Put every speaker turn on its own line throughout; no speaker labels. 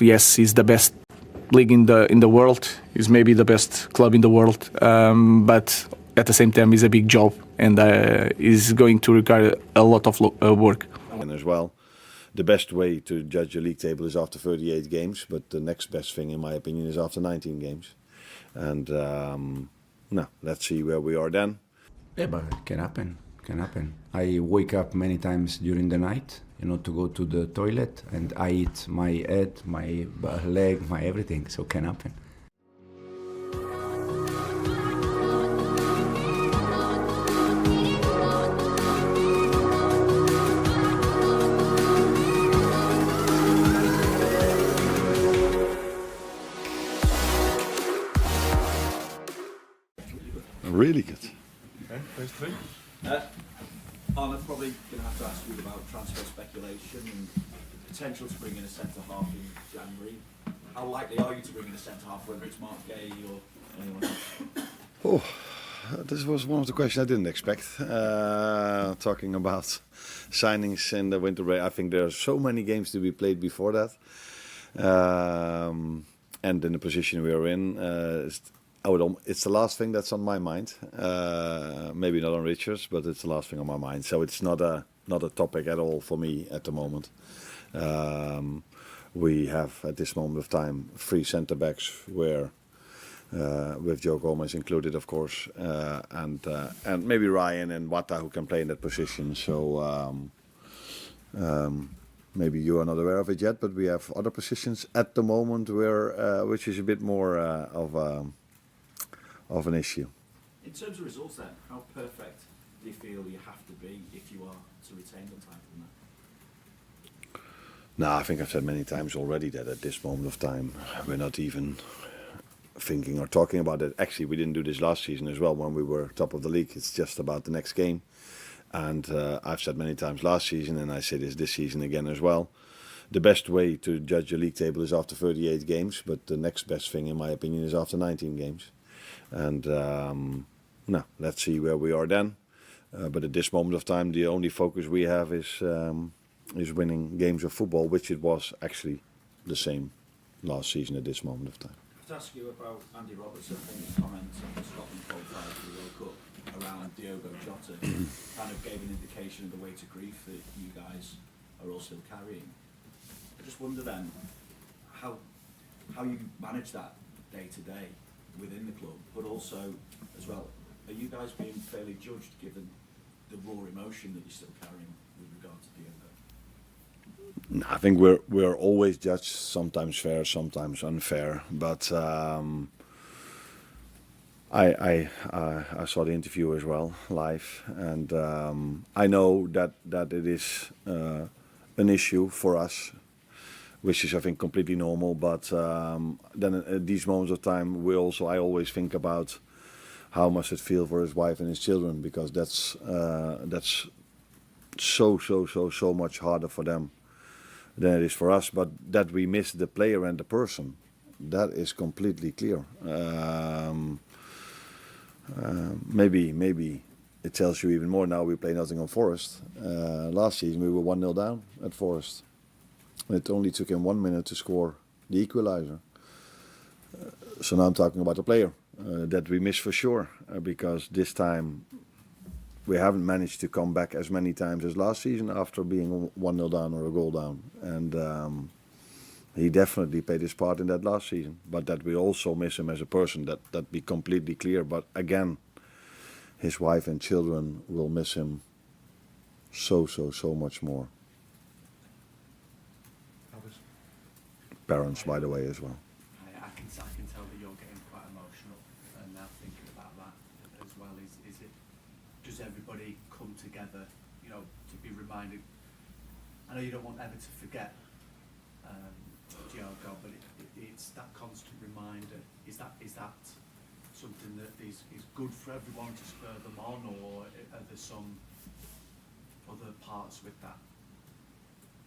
Yes, he's the best league in the world. He's maybe the best club in the world, but at the same time, it's a big job and is going to require a lot of work.
And as well, the best way to judge a league table is after 38 games, but the next best thing, in my opinion, is after 19 games. And let's see where we are then.
Yeah, but it can happen. Can happen. I wake up many times during the night, to go to the toilet, and I eat my head, my leg, my everything. So it can happen.
Really good.
Okay, those three.
Arne, probably going to have to ask you about transfer speculation and potential to bring in a centre-half in January. How likely are you to bring in a centre-half, whether it's Mark Gay or anyone else?
This was one of the questions I didn't expect. Talking about signings in the winter break, I think there are so many games to be played before that. And in the position we are in, it's the last thing that's on my mind. Maybe not on Richard's, but it's the last thing on my mind. So it's not a topic at all for me at the moment. We have at this moment of time 3 centre backs, where with Joe Gomez included, of course, and maybe Ryan and Wata, who can play in that position. So maybe you are not aware of it yet, but we have other positions at the moment where which is a bit more of an issue.
In terms of results then, how perfect do you feel you have to be if you are to retain the title now?
No, I think I've said many times already that at this moment of time we're not even thinking or talking about it. Actually, we didn't do this last season as well when we were top of the league. It's just about the next game. And I've said many times last season, and I say this season again as well, the best way to judge a league table is after 38 games, but the next best thing, in my opinion, is after 19 games. And let's see where we are then. But at this moment of time, the only focus we have is winning games of football, which it was actually the same last season at this moment of time.
I have to ask you about Andy Robertson's comments on the Scotland qualifier for the World Cup around Diogo Jota. Kind of gave an indication of the weight of grief that you guys are all still carrying. I just wonder then how you manage that day to day within the club, but also as well, are you guys being fairly judged given the raw emotion that you're still carrying with regard to Diogo?
No, I think we're always judged, sometimes fair, sometimes unfair. But I saw the interview as well live, and I know that it is an issue for us, which is, I think, completely normal. But then at these moments of time, I always think about how must it feel for his wife and his children, because that's so much harder for them than it is for us. But that we miss the player and the person, that is completely clear. Maybe it tells you even more now. We play Nottingham Forest. Last season we were 1-0 down at Forest. It only took him 1 minute to score the equaliser. So now I'm talking about the player that we miss for sure, because this time we haven't managed to come back as many times as last season after being 1-0 down or a goal down. And he definitely played his part in that last season. But that we also miss him as a person, that be completely clear. But again, his wife and children will miss him so much more. Parents, by the way, as well.
I can tell that you're getting quite emotional, and now thinking about that as well. Does everybody come together, to be reminded? I know you don't want ever to forget Diogo, but it's that constant reminder. Is that something that is good for everyone to spur them on, or are there some other parts with that?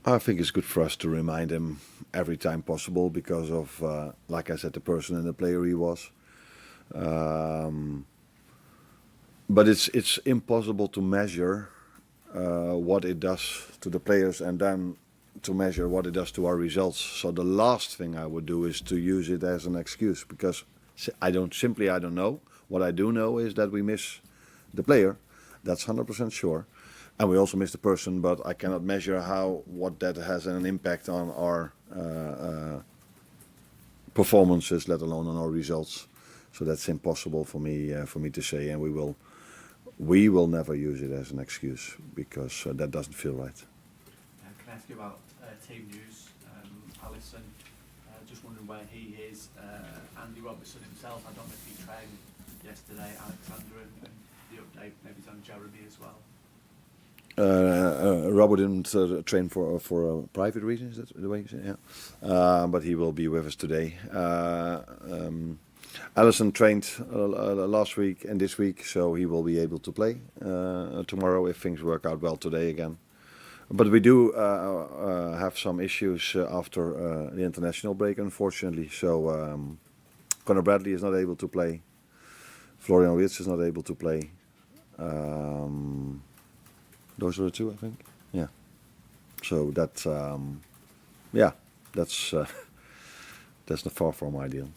I think it's good for us to remind him every time possible because of, like I said, the person and the player he was. But it's impossible to measure what it does to the players and then to measure what it does to our results. So the last thing I would do is to use it as an excuse, because I don't know. What I do know is that we miss the player. That's 100% sure. And we also miss the person, but I cannot measure what that has an impact on our performances, let alone on our results. So that's impossible for me to say, and we will never use it as an excuse, because that doesn't feel right.
Can I ask you about team news? Alisson, just wondering where he is. Andy Robertson himself, I don't know if he trained yesterday. Alexander, and the update maybe on Jeremy as well.
Robert didn't train for private reasons. That's the way you say it? Yeah. But he will be with us today. Alisson trained last week and this week, so he will be able to play tomorrow if things work out well today again. But we do have some issues after the international break, unfortunately. So Conor Bradley is not able to play. Florian Wirtz is not able to play. Those are the two, I think. Yeah. So that's that's not far from ideal.
Do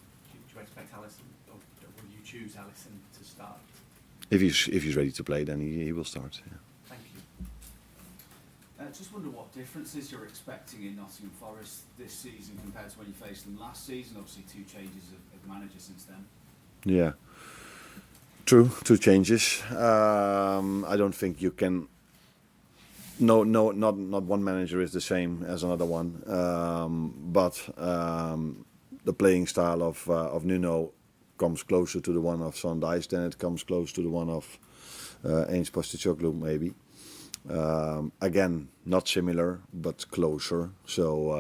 you expect Alisson, or will you choose Alisson to start?
If he's ready to play, then he will start. Yeah.
Thank you.
Just wonder what differences you're expecting in Nottingham Forest this season compared to when you faced them last season. Obviously, 2 changes of manager since then.
Yeah. True, 2 changes. I don't think you can. No, not one manager is the same as another one. But the playing style of Nuno comes closer to the one of Sondheis than it comes close to the one of Ainge Postecoglou, maybe. Again, not similar, but closer. So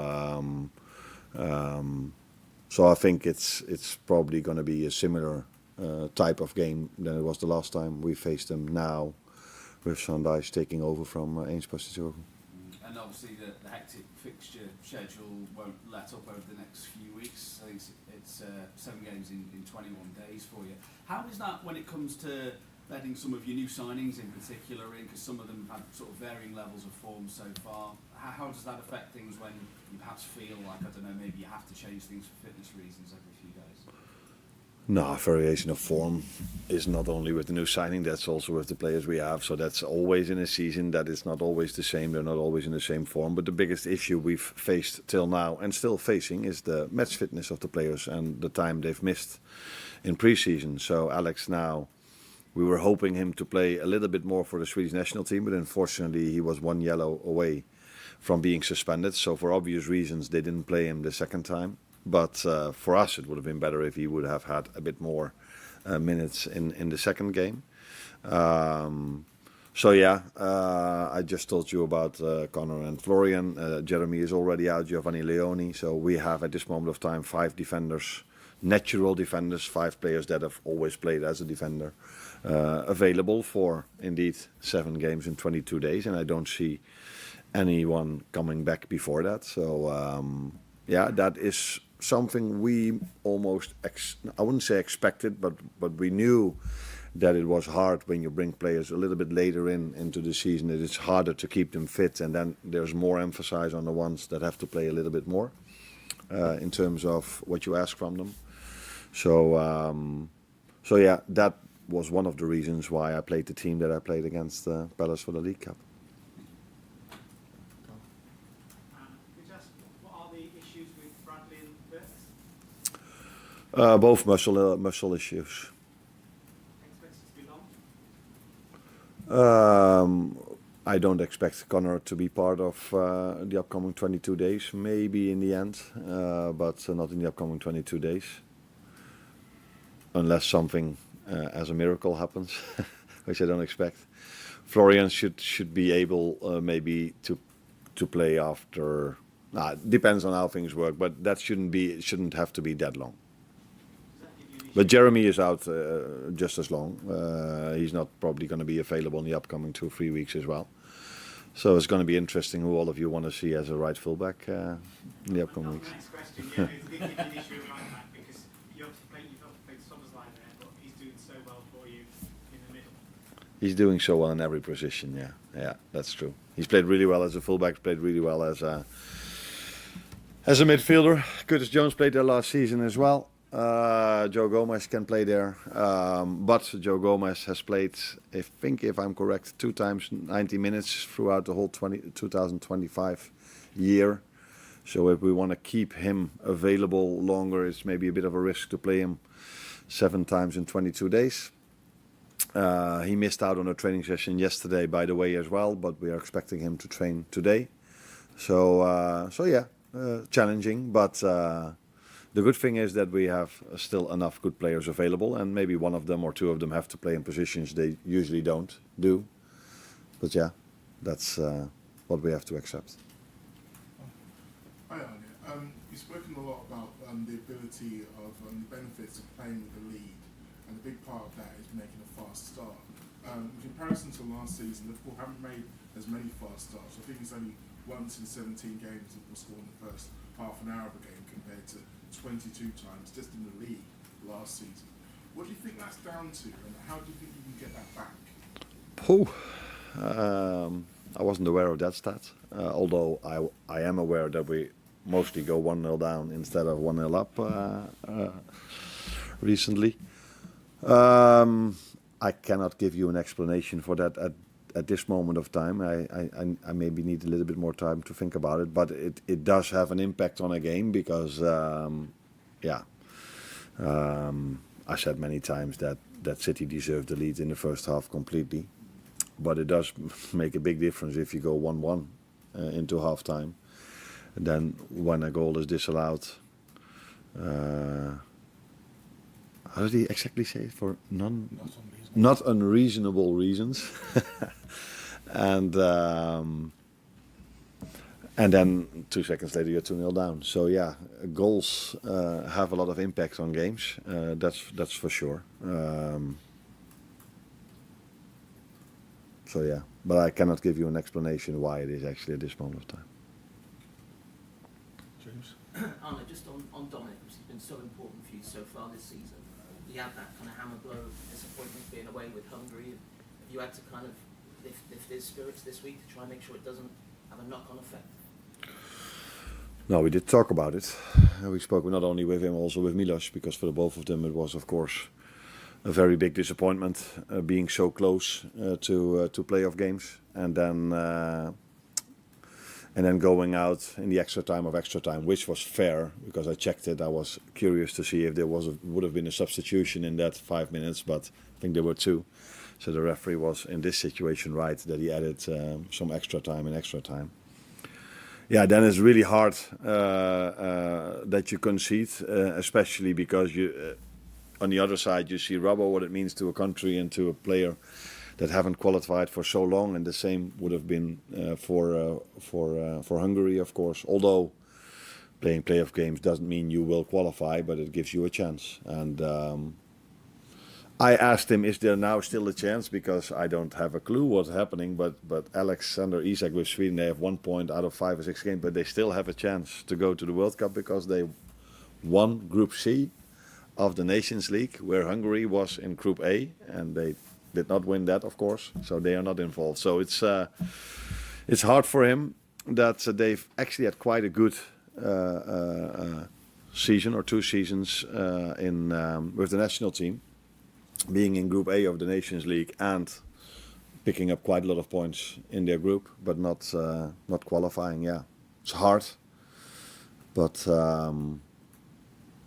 I think it's probably going to be a similar type of game than it was the last time we faced them now, with Sondheis taking over from Ainge Postecoglou.
And obviously the hectic fixture schedule won't let up over the next few weeks. I think it's 7 games in 21 days for you. How is that when it comes to letting some of your new signings in particular in, because some of them have sort of varying levels of form so far? How does that affect things when you perhaps feel like, I don't know, maybe you have to change things for fitness reasons every few days?
No, variation of form is not only with the new signing, that's also with the players we have. So that's always in a season that is not always the same. They're not always in the same form. But the biggest issue we've faced till now and still facing is the match fitness of the players and the time they've missed in pre-season. So Alex now, we were hoping him to play a little bit more for the Swedish national team, but unfortunately he was 1 yellow away from being suspended. So for obvious reasons, they didn't play him the second time. But for us, it would have been better if he would have had a bit more minutes in the second game. I just told you about Conor and Florian. Jeremy is already out, Giovanni Leoni. So we have at this moment of time 5 defenders, natural defenders, 5 players that have always played as a defender, available for indeed 7 games in 22 days. And I don't see anyone coming back before that. So that is something we almost, I wouldn't say expected, but we knew that it was hard when you bring players a little bit later into the season. It is harder to keep them fit, and then there's more emphasis on the ones that have to play a little bit more in terms of what you ask from them. So that was one of the reasons why I played the team that I played against Palace for the League Cup. Both muscle issues. I don't expect Conor to be part of the upcoming 22 days. Maybe in the end, but not in the upcoming 22 days. Unless something as a miracle happens, which I don't expect. Florian should be able maybe to play after. Depends on how things work, but that shouldn't have to be that long. But Jeremy is out just as long. He's not probably going to be available in the upcoming 2-3 weeks as well. So it's going to be interesting who all of you want to see as a right fullback in the upcoming weeks.
Next question, yeah, is the issue of right back, because you've played Szoboszlai there, but he's doing so well for you in the middle.
He's doing so well in every position. Yeah, that's true. He's played really well as a fullback. Played really well as a As a midfielder, Curtis Jones played there last season as well. Joe Gomez can play there, but Joe Gomez has played, I think if I'm correct, 2 times 90 minutes throughout the whole 2025 year. So if we want to keep him available longer, it's maybe a bit of a risk to play him 7 times in 22 days. He missed out on a training session yesterday, by the way, as well, but we are expecting him to train today. So yeah, challenging, but the good thing is that we have still enough good players available, and maybe one of them or 2 of them have to play in positions they usually don't do. But yeah, that's what we have to accept.
Hi Arne. You've spoken a lot about the ability of the benefits of playing with the lead, and a big part of that is making a fast start. In comparison to last season, Liverpool haven't made as many fast starts. I think it's only once in 17 games that we'll score in the first half an hour of a game compared to 22 times just in the league last season. What do you think that's down to, and how do you think you can get that back?
I wasn't aware of that stat, although I am aware that we mostly go 1-0 down instead of 1-0 up recently. I cannot give you an explanation for that at this moment of time. I maybe need a little bit more time to think about it, but it does have an impact on a game because, I said many times that City deserved the lead in the first half completely, but it does make a big difference if you go 1-1 into half time. And then when a goal is disallowed, how did he exactly say it? For not unreasonable reasons. And then 2 seconds later you're 2-0 down. So yeah, goals have a lot of impact on games. That's for sure. So yeah, but I cannot give you an explanation why it is actually at this moment of time.
James?
Arne, just on Dominic, which has been so important for you so far this season. You had that kind of hammer blow disappointment being away with Hungary. Have you had to kind of lift his spirits this week to try and make sure it doesn't have a knock-on effect?
No, we did talk about it. We spoke not only with him, also with Milos, because for the both of them it was, of course, a very big disappointment being so close to playoff games, and then going out in the extra time, which was fair because I checked it. I was curious to see if there would have been a substitution in that 5 minutes, but I think there were 2. So the referee was in this situation right that he added some extra time. Yeah, then it's really hard that you concede, especially because you, on the other side, you see Robbo, what it means to a country and to a player that haven't qualified for so long, and the same would have been for Hungary, of course. Although playing playoff games doesn't mean you will qualify, but it gives you a chance. And I asked him, is there now still a chance? Because I don't have a clue what's happening, but Alexander Isak with Sweden, they have 1 point out of 5 or 6 games, but they still have a chance to go to the World Cup because they won Group C of the Nations League, where Hungary was in Group A, and they did not win that, of course, so they are not involved. So it's hard for him that they've actually had quite a good season or 2 seasons with the national team, being in Group A of the Nations League and picking up quite a lot of points in their group, but not qualifying. Yeah, it's hard. But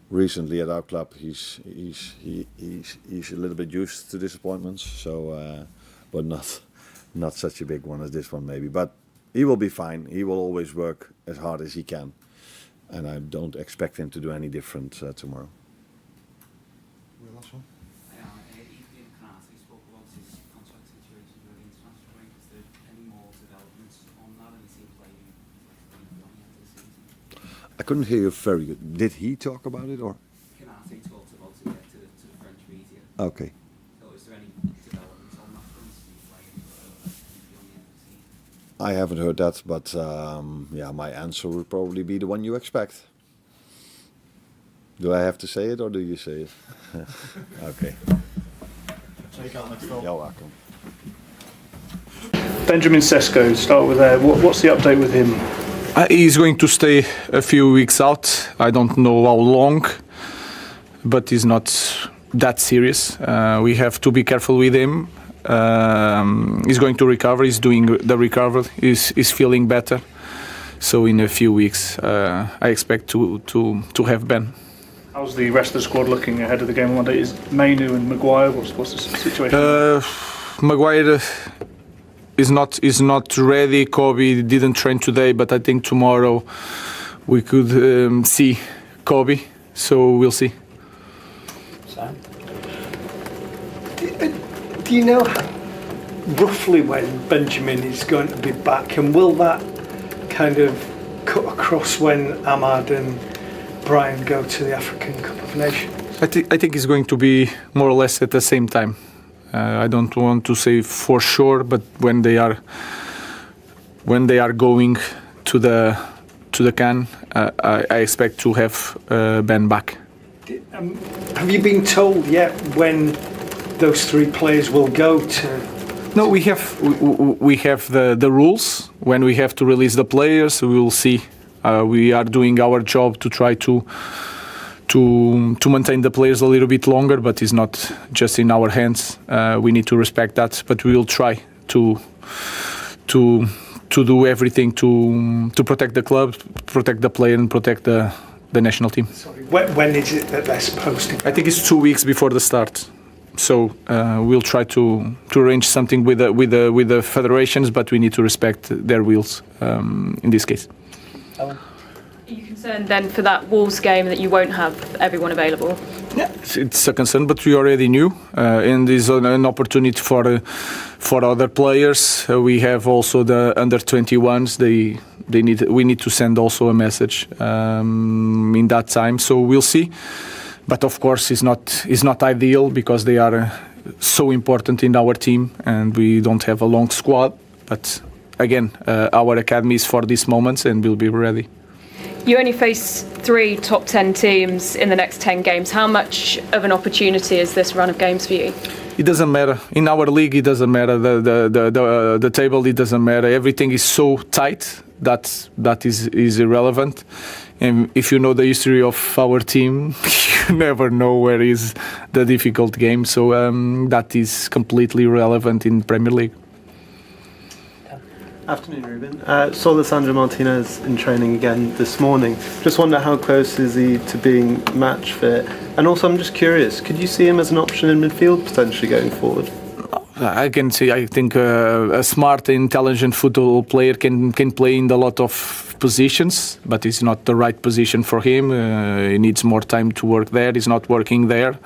recently at our club, he's a little bit used to disappointments. So, but not such a big one as this one maybe. But he will be fine. He will always work as hard as he can, and I don't expect him to do any different tomorrow.
Last one.
I couldn't hear you very good. Did he talk about it or?
Canate talked about it to the French media.
Okay.
So is there any developments on that front?
I haven't heard that, but yeah, my answer would probably be the one you expect. Do I have to say it or do you say it? Okay. You're welcome.
Benjamin Sesko, start with there. What's the update with him?
He's going to stay a few weeks out. I don't know how long, but it's not that serious. We have to be careful with him. He's going to recover. He's doing the recovery. He's feeling better. So in a few weeks, I expect to have Ben.
How's the rest of the squad looking ahead of the game on Monday? Is Mainu and Maguire? What's the situation?
Maguire is not ready. Kobe didn't train today, but I think tomorrow we could see Kobe. So we'll see.
Sam?
Do you know roughly when Benjamin is going to be back, and will that kind of cut across when Ahmad and Brian go to the African Cup of Nations?
I think it's going to be more or less at the same time. I don't want to say for sure, but when they are going to the CAN, I expect to have Ben back.
Have you been told yet when those three players will go to?
No, we have the rules. When we have to release the players, we will see. We are doing our job to try to maintain the players a little bit longer, but it's not just in our hands. We need to respect that, but we will try to do everything to protect the club, protect the player, and protect the national team.
Sorry, when is it that they're supposed to?
I think it's 2 weeks before the start. So we'll try to arrange something with the federations, but we need to respect their wills in this case.
Are you concerned then for that Wolves game that you won't have everyone available?
Yeah, it's a concern, but we already knew, and it's an opportunity for other players. We have also the under 21s. We need to send also a message in that time. So we'll see. But of course, it's not ideal because they are so important in our team, and we don't have a long squad. But again, our academy is for these moments, and we'll be ready.
You only face 3 top 10 teams in the next 10 games. How much of an opportunity is this run of games for you?
It doesn't matter. In our league, it doesn't matter. The table, it doesn't matter. Everything is so tight that is irrelevant. And if you know the history of our team, you never know where is the difficult game. So that is completely relevant in Premier League.
Afternoon, Ruben. Saw Lisandro Martinez in training again this morning. Just wonder how close is he to being match fit? And also, I'm just curious, could you see him as an option in midfield potentially going forward?
I can see. I think a smart, intelligent football player can play in a lot of positions, but it's not the right position for him. He needs more time to work there. He's not working there.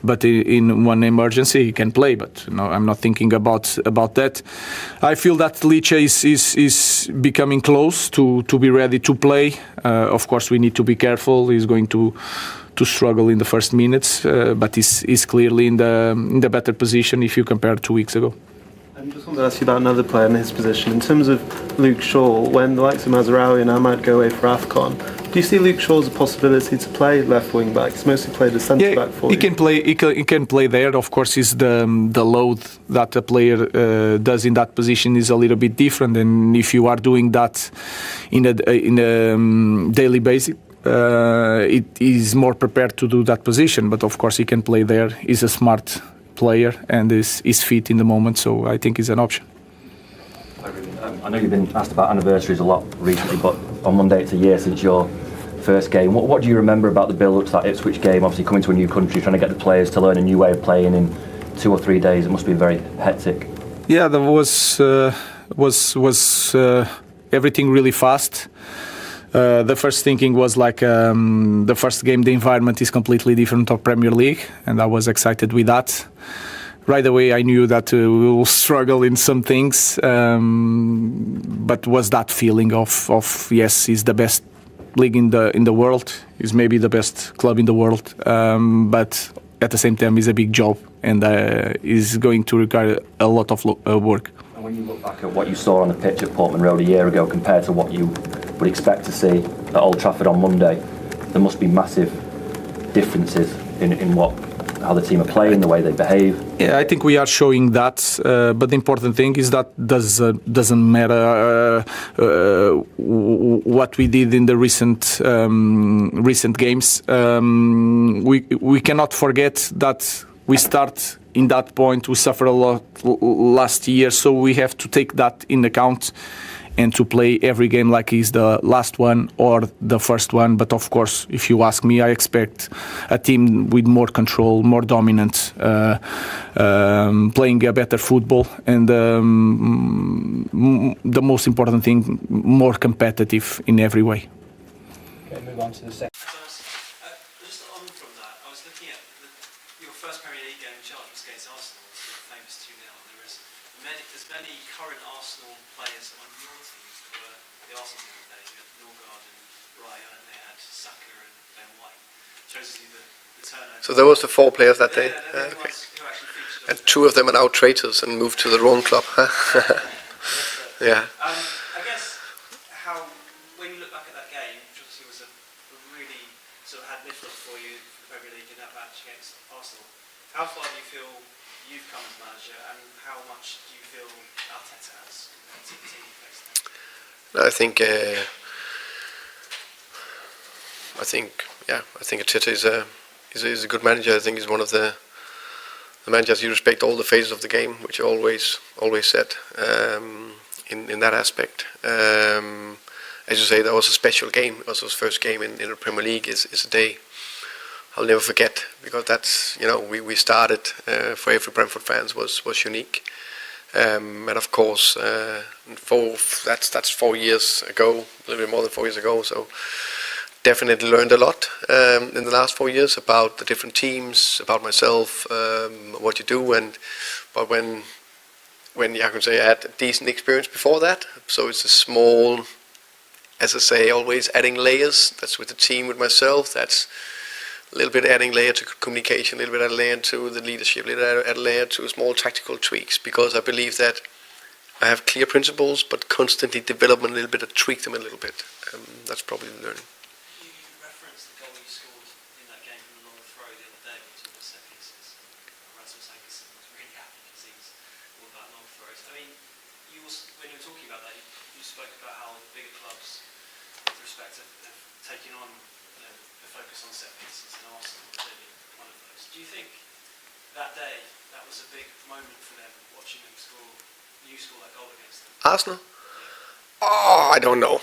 But in one emergency, he can play. But no, I'm not thinking about that. I feel that Lecce is becoming close to be ready to play. Of course, we need to be careful. He's going to struggle in the first minutes, but he's clearly in the better position if you compare 2 weeks ago.
I just wanted to ask you about another player in his position. In terms of Luke Shaw, when the likes of Mazraoui and Ahmad go away for AFCON, do you see Luke Shaw as a possibility to play left wing back? He's mostly played as centre back for you.
He can play there. Of course, is the load that a player does in that position is a little bit different. And if you are doing that in a daily basis, it is more prepared to do that position. But of course, he can play there. He's a smart player and is fit in the moment, so I think he's an option.
I know you've been asked about anniversaries a lot recently, but on Monday it's a year since your first game. What do you remember about the build-up to that Ipswich game? Obviously coming to a new country, trying to get the players to learn a new way of playing in 2 or 3 days. It must have been very hectic.
Yeah, there was everything really fast. The first thinking was like the first game, the environment is completely different of Premier League, and I was excited with that. Right away, I knew that we will struggle in some things, but was that feeling of yes, he's the best league in the world, is maybe the best club in the world, but at the same time, it's a big job and is going to require a lot of work.
And when you look back at what you saw on the pitch at Portman Road a year ago compared to what you would expect to see at Old Trafford on Monday, there must be massive differences in what how the team are playing, the way they behave?
Yeah, I think we are showing that, but the important thing is that doesn't matter what we did in the recent games. We cannot forget that we start in that point. We suffered a lot last year, so we have to take that in account and to play every game like it's the last one or the first one. But of course, if you ask me, I expect a team with more control, more dominant, playing a better football, and the most important thing, more competitive in every way.
Okay, move on to the second. Just on from that, I was looking at your first Premier League game charge was against Arsenal, the famous 2-0. There's many current Arsenal players on your teams that were the Arsenal team days. You had Norgard and Raya, and they had Saka and Ben White. Shows you the turnover.
So there was the 4 players that day.
Okay.
And 2 of them are now traitors and moved to the wrong club. Yeah.
I guess when you look back at that game, which obviously was a really sort of had lift-off for you for the Premier League in that match against Arsenal, how far do you feel you've come as manager, and how much do you feel Arteta has compared to the team you faced there?
I think Arteta is a good manager. I think he's one of the managers you respect all the phases of the game, which I always said in that aspect. As you say, that was a special game. It was his first game in the Premier League. Is a day I'll never forget, because that's, we started for every Brentford fans was unique, and of course that's 4 years ago, a little bit more than 4 years ago. So definitely learned a lot in the last 4 years about the different teams, about myself, what you do, but when I can say I had a decent experience before that. So it's a small, as I say, always adding layers. That's with the team, with myself. That's a little bit adding layer to communication, a little bit add layer to the leadership, a little bit add layer to small tactical tweaks, because I believe that I have clear principles, but constantly develop them a little bit and tweak them a little bit. That's probably the learning.
You referenced the goal you scored in that game from the long throw the other day, which was set pieces. Rasmus Ankersen was really happy because he's all about long throws. I mean, when you were talking about that, you spoke about how the bigger clubs, with respect to taking on the focus on set pieces, and Arsenal was really one of those. Do you think that day that was a big moment for them, watching them you score that goal against them?
Arsenal? Oh, I don't know.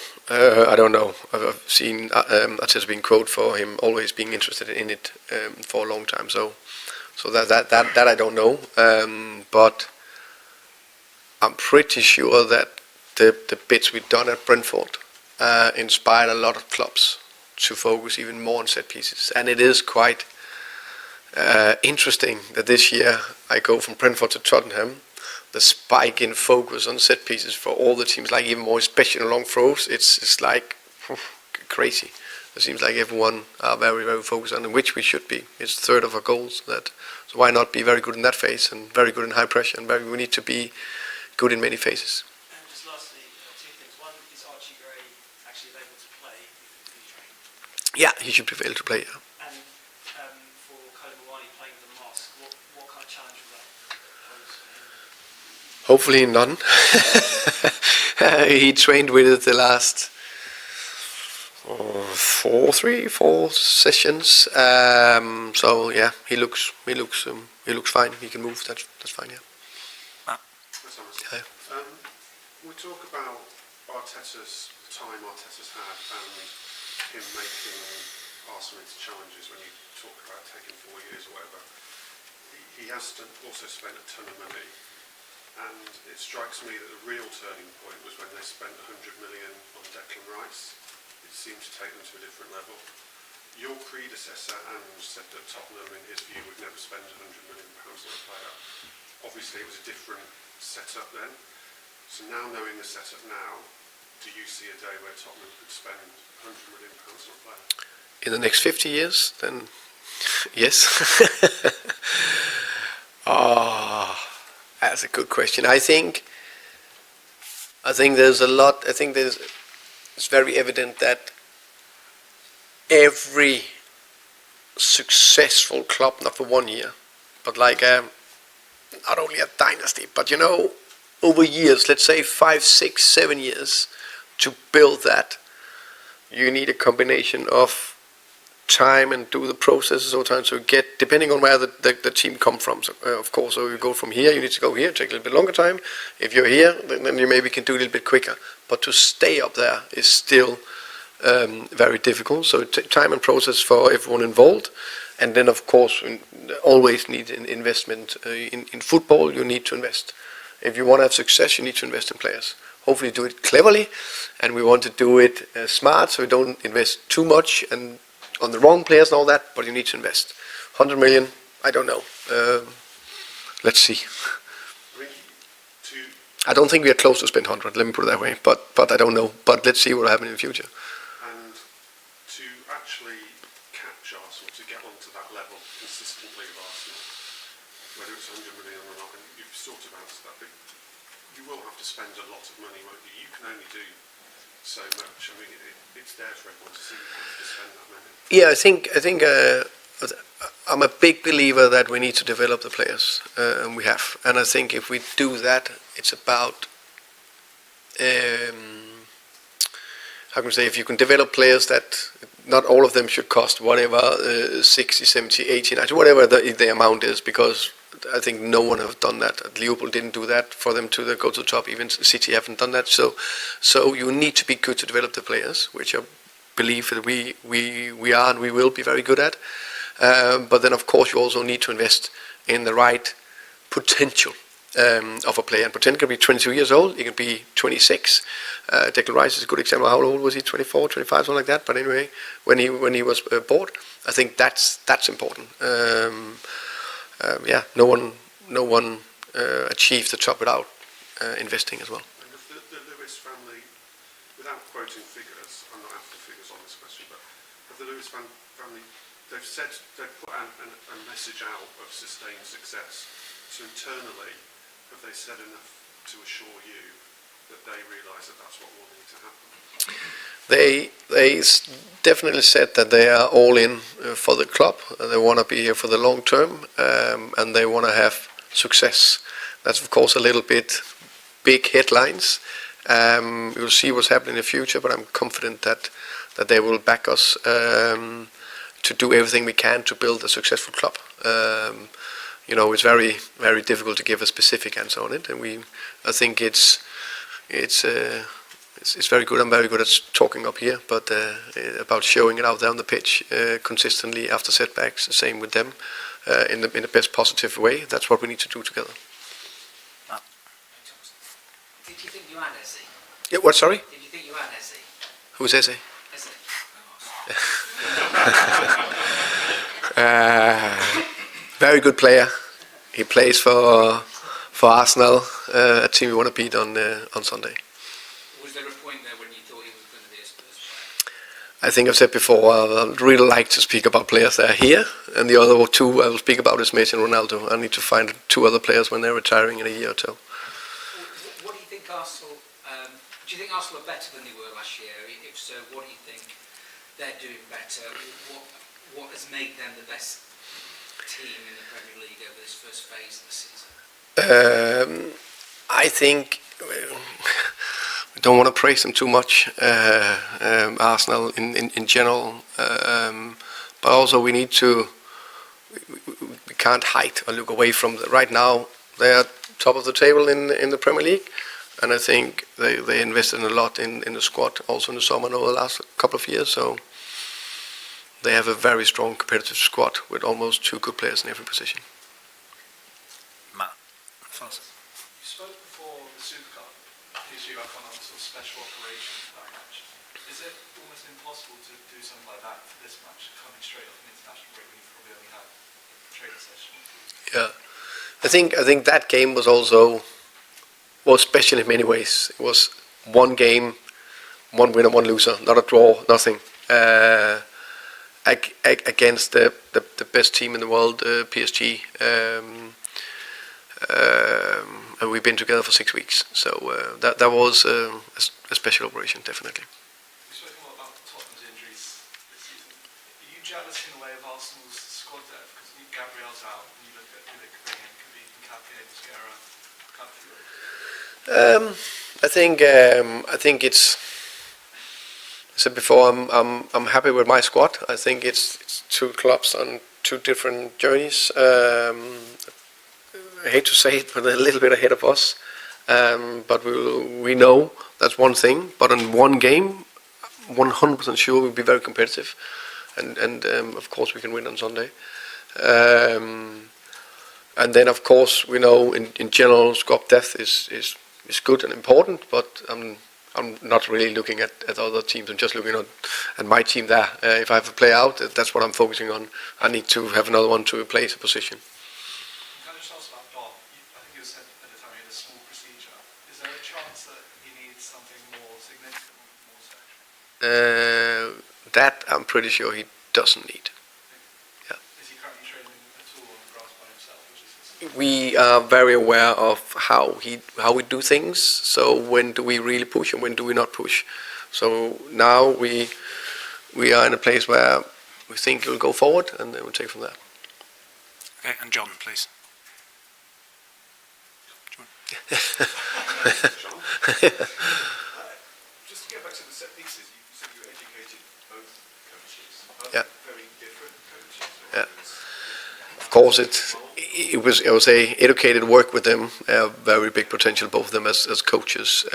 I've seen Arteta being quoted for him always being interested in it for a long time. So that I don't know. But I'm pretty sure that the bits we've done at Brentford inspired a lot of clubs to focus even more on set pieces. And it is quite interesting that this year I go from Brentford to Tottenham. The spike in focus on set pieces for all the teams, like even more especially in long throws, it's like crazy. It seems like everyone are very, very focused on it, which we should be. It's a third of our goals. So why not be very good in that phase and very good in high pressure, and we need to be good in many phases.
And just lastly, 2 things. One, is Archie Gray actually able to play if he trained?
Yeah, he should be able to play, yeah.
And for Colomboani playing with the mask, what kind of challenge was that pose for him?
Hopefully none. He trained with it the last 4 sessions. So yeah, he looks fine. He can move. That's fine. Yeah.
Hi. We talk about Arteta's time Arteta's had and him making Arsenal into challenges. When you talk about taking 4 years or whatever, he has also spent a ton of money. And it strikes me that the real turning point was when they spent 100 million on Declan Rice. It seemed to take them to a different level. Your predecessor, Ange, said that Tottenham, in his view, would never spend £100 million on a player. Obviously, it was a different setup then. So now, knowing the setup now, do you see a day where Tottenham could spend £100 million on a player?
In the next 50 years, then yes. That's a good question. I think there's a lot. It's very evident that every successful club, not for 1 year, but like not only a dynasty, but you know, over years, let's say 5, 6, 7 years, to build that, you need a combination of time and do the processes over time. So get, depending on where the team come from, so, of course, so you go from here, you need to go here, take a little bit longer time. If you're here, then you maybe can do a little bit quicker. But to stay up there is still very difficult. So time and process for everyone involved. And then, of course, always need an investment. In football, you need to invest. If you want to have success, you need to invest in players. Hopefully do it cleverly, and we want to do it smart, so we don't invest too much and on the wrong players and all that, but you need to invest. 100 million, I don't know. Let's see. I don't think we are close to spend 100, let me put it that way, but I don't know. But let's see what will happen in the future.
And to actually catch Arsenal, to get onto that level consistently of Arsenal, whether it's 100 million or not, and you've sort of answered that, but you will have to spend a lot of money, won't you? You can only do so much. I mean, it's there for everyone to see. You have to spend that money.
Yeah, I think I'm a big believer that we need to develop the players, and we have. And I think if we do that, it's about how can I say, if you can develop players that not all of them should cost whatever 60, 70, 80, 90, whatever the amount is, because I think no one has done that. Liverpool didn't do that for them to go to the top. Even City haven't done that. So you need to be good to develop the players, which I believe that we are and we will be very good at. But then, of course, you also need to invest in the right potential of a player. And potential can be 22 years old. It can be 26. Declan Rice is a good example. How old was he? 24, 25, something like that. But anyway, when he was bought, I think that's important. Yeah, no one achieved the top without investing as well.
And the Lewis family, without quoting figures, I'm not after figures on this question, but of the Lewis family, they've put a message out of sustained success. So internally, have they said enough to assure you that they realise that that's what will need to happen?
They definitely said that they are all in for the club. They want to be here for the long term, and they want to have success. That's of course a little bit big headlines. We'll see what's happening in the future, but I'm confident that they will back us to do everything we can to build a successful club. You know, it's very, very difficult to give a specific answer on it, and I think it's very good. I'm very good at talking up here, but about showing it out there on the pitch consistently after setbacks. The same with them in the best positive way. That's what we need to do together.
Did you think you had Eze?
Yeah. What? Sorry.
Did you think you had Eze?
Who's Eze? Very good player. He plays for Arsenal, a team we want to beat on Sunday.
Was there a point there when you thought he was going to be a Spurs player?
I think I've said before, I'd really like to speak about players that are here, and the other two I will speak about is Messi and Ronaldo. I need to find 2 other players when they're retiring in a year or two.
What do you think Arsenal? Do you think Arsenal are better than they were last year? If so, what do you think they're doing better? What has made them the best team in the Premier League over this first phase of the season?
I think we don't want to praise them too much, Arsenal in general, but also we need to. We can't hide or look away from right now. They are top of the table in the Premier League, and I think they invested a lot in the squad also in the summer and over the last couple of years. So they have a very strong competitive squad with almost 2 good players in every position.
Matt.
You spoke before the Super Cup, gives you a kind of sort of special operation for that match. Is it almost impossible to do something like that for this match, coming straight off an international break when you probably only had a training session?
Yeah, I think that game was special in many ways. It was one game, one winner, one loser, not a draw, nothing. Against the best team in the world, PSG, and we've been together for 6 weeks. So that was a special operation, definitely.
We've spoken a lot about Tottenham's injuries this season. Are you jealous in a way of of Arsenal's squad depth? Because Gabriel's out, and you look at who they could bring in. Could be Nkapie, Mascara,
I think it's. I said before, I'm happy with my squad. I think it's two clubs on two different journeys. I hate to say it, but a little bit ahead of us. But we know that's one thing. But in one game, 100% sure we'll be very competitive, and of course we can win on Sunday. And then of course we know in general squad depth is good and important. But I'm not really looking at other teams. I'm just looking at my team there. If I have a player out, that's what I'm focusing on. I need to have another one to replace a position.
Can I just ask about Don? I think you said at the time he had a small procedure. Is there a chance that he needs something more significant, more surgery?
That I'm pretty sure he doesn't need. Yeah.
Is he currently training at all on the grass by himself?
We are very aware of how we do things. So when do we really push and when do we not push? So now we are in a place where we think it'll go forward, and then we'll take from there.
Okay, and John, please.
Just to get back to the set pieces, you said you educated both coaches.
Yeah.
Very different coaches.
Yeah. Of course, it was, I would say, educated work with them. Very big potential, both of them as coaches.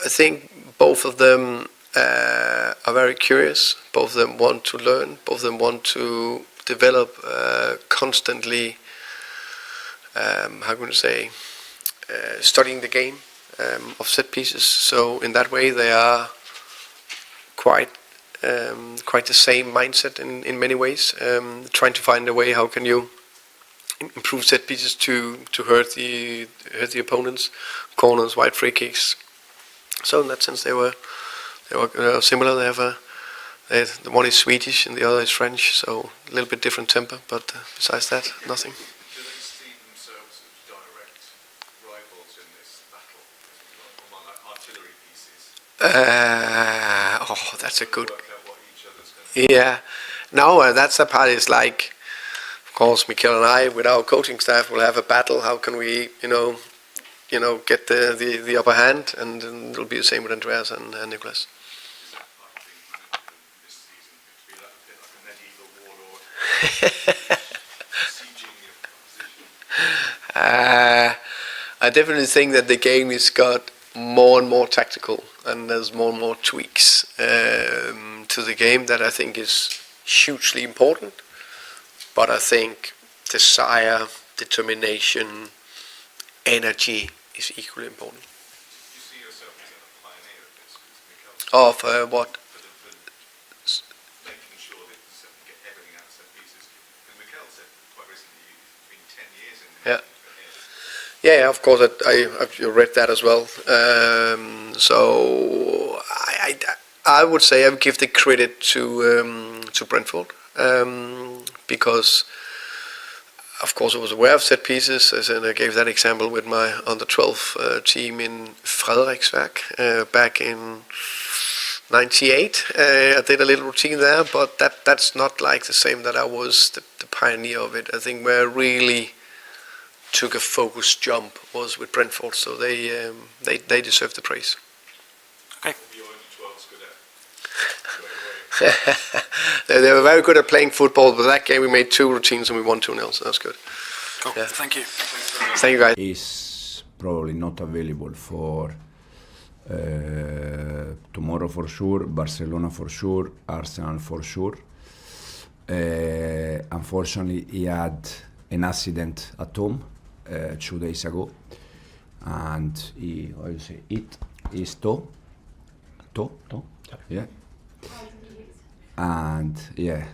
I think both of them are very curious. Both of them want to learn. Both of them want to develop constantly. How can I say? Studying the game of set pieces. So in that way, they are quite the same mindset in many ways. Trying to find a way how can you improve set pieces to hurt the opponents, corners, wide free kicks. So in that sense, they were similar. They have the one is Swedish and the other is French, so a little bit different temper. But besides that, nothing.
Do they see themselves as direct rivals in this battle, like artillery pieces?
That's a good.
Work out what each other's going to
Yeah, no, that's a part. Is like, of course, Mikel and I, with our coaching staff, will have a battle. How can we, get the upper hand, and it'll be the same with Andreas and Nicholas.
Is that like being management this season? To be like a bit like a medieval warlord, sieging the opposition?
I definitely think that the game has got more and more tactical, and there's more and more tweaks to the game that I think is hugely important. But I think desire, determination, energy is equally important.
Do you see yourself as a pioneer of this?
Of what?
For making sure that you get everything out of set pieces. Because Mikel said quite recently it's been 10 years in
Yeah. Yeah, of course, I've read that as well. So I would say I would give the credit to Brentford because, of course, I was aware of set pieces. As I gave that example with my under 12 team in Frederiksberg back in '98. I did a little routine there, but that's not like the same that I was the pioneer of it. I think where I really took a focus jump was with Brentford, so they deserve the praise.
Okay.
They were very good at playing football, but that game we made 2 routines and we won 2-0, so that's good.
Cool.
Yeah.
Thank you.
Thank you, guys.
Is probably not available for tomorrow for sure, Barcelona for sure, Arsenal for sure. Unfortunately, he had an accident at home 2 days ago, and his toe, yeah. And yeah,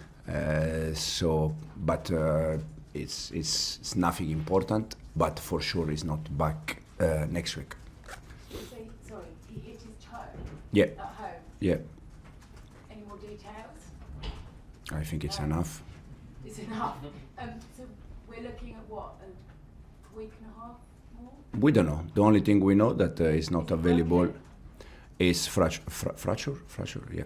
so but it's nothing important, but for sure he's not back next week.
Sorry, he hit his toe
Yeah.
at home.
Yeah,
Any more details?
I think it's enough.
It's enough. So we're looking at what, a week and a half more?
We don't know. The only thing we know that is not available. It's fracture, yeah.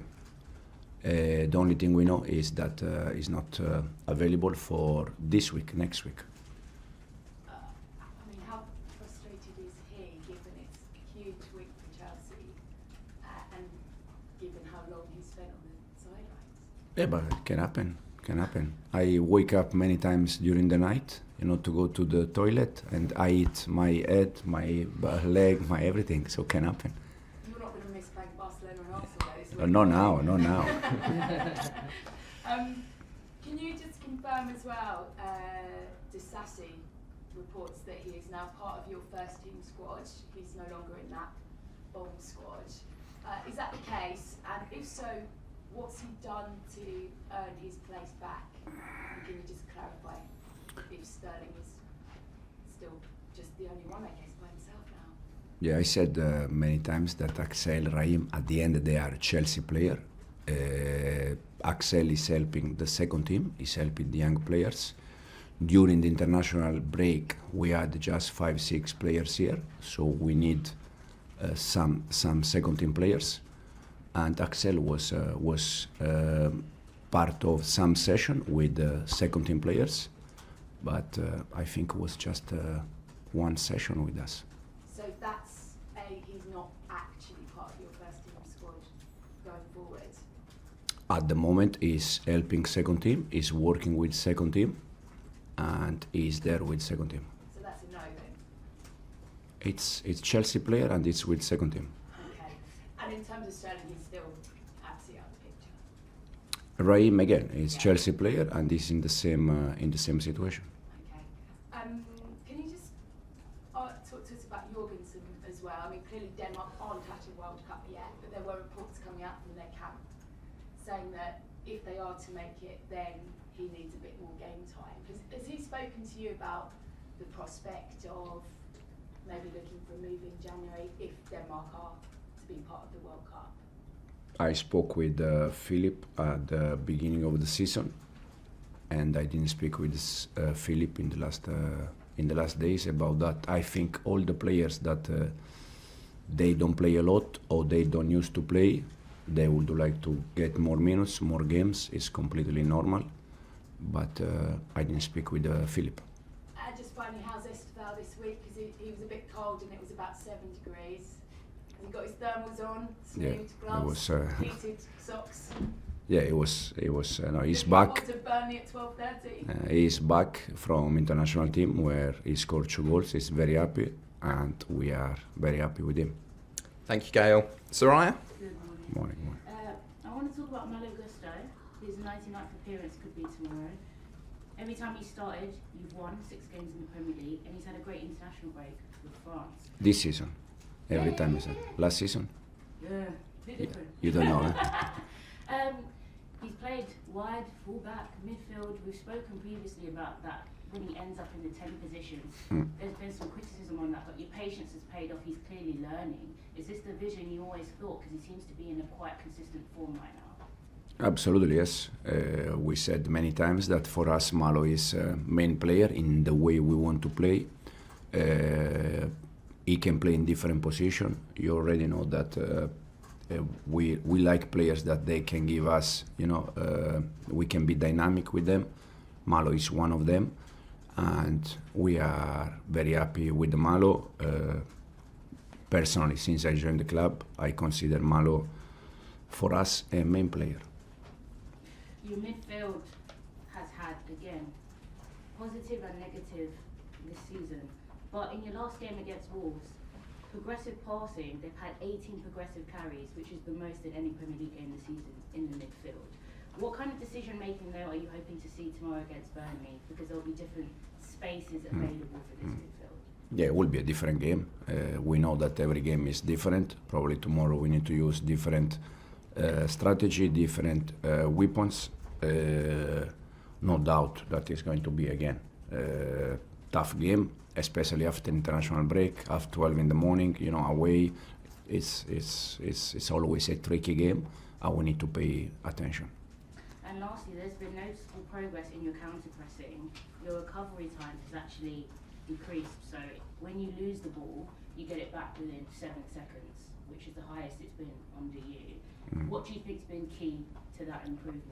The only thing we know is that he's not available for this week, next week.
I mean, how frustrated is he, given it's a huge week for Chelsea, and given how long he spent on the sidelines?
Yeah, but it can happen. I wake up many times during the night, to go to the toilet, and I eat my head, my leg, my everything, so it can happen.
You're not going to miss playing Barcelona and Arsenal, though, so
Not now.
Can you just confirm as well, Disasi reports that he is now part of your first team squad. He's no longer in that bomb squad. Is that the case? And if so, what's he done to earn his place back? And can you just clarify if Sterling is still just the only one, I guess, by himself now?
Yeah, I said many times that Axel, Raheem, at the end they are a Chelsea player. Axel is helping the second team, is helping the young players. During the international break, we had just 5-6 players here, so we need some second team players. And Axel was part of some session with the second team players, but I think it was just one session with us.
So he's not actually part of your first team squad going forward?
At the moment, he's helping second team, he's working with second team, and he's there with second team.
So that's a no then?
It's Chelsea player and it's with second team.
Okay. And in terms of Sterling, he's still absolutely out of the picture?
Raheem again is Chelsea player and is in the same situation.
Okay. Can you just talk to us about Jorgensen as well? I mean, clearly Denmark aren't at a World Cup yet, but there were reports coming out from their camp saying that if they are to make it, then he needs a bit more game time. Has he spoken to you about the prospect of maybe looking for a move in January if Denmark are to be part of the World Cup?
I spoke with Philip at the beginning of the season, and I didn't speak with Philip in the last days about that. I think all the players that they don't play a lot or they don't used to play, they would like to get more minutes, more games. It's completely normal, but I didn't speak with Philip.
Just finally, how's Estevao this week? Because he was a bit cold and it was about 7 degrees. Has he got his thermals on, snood, gloves, heated socks?
Yeah, it was. No, he's
Did
back.
He to Burnley at 12:30.
He's back from international team where he scored 2 goals. He's very happy, and we are very happy with him.
Thank you, Gail. Soraya?
Good morning.
Morning.
I want to talk about Malo Gusto. His 99th appearance could be tomorrow. Every time he started, you've won 6 games in the Premier League, and he's had a great international break with France.
This season, every time he said. Last season?
Yeah, a bit different.
You don't know, huh?
He's played wide, full-back, midfield. We've spoken previously about that when he ends up in the 10 positions. There's been some criticism on that, but your patience has paid off. He's clearly learning. Is this the vision you always thought? Because he seems to be in a quite consistent form right now.
Absolutely, yes. We said many times that for us, Malo is main player in the way we want to play. He can play in different positions. You already know that we like players that they can give us, we can be dynamic with them. Malo is one of them, and we are very happy with Malo. Personally, since I joined the club, I consider Malo for us a main player.
Your midfield has had, again, positive and negative this season. But in your last game against Wolves, progressive passing, they've had 18 progressive carries, which is the most in any Premier League game this season in the midfield. What kind of decision making though are you hoping to see tomorrow against Burnley? Because there'll be different spaces available for this midfield.
Yeah, it will be a different game. We know that every game is different. Probably tomorrow we need to use different strategy, different weapons. No doubt that is going to be again tough game, especially after international break, after 12 in the morning. Away, it's always a tricky game, and we need to pay attention.
And lastly, there's been noticeable progress in your counter pressing. Your recovery time has actually decreased. So when you lose the ball, you get it back within 7 seconds. which is the highest it's been under you. What do you think's been key to that improvement?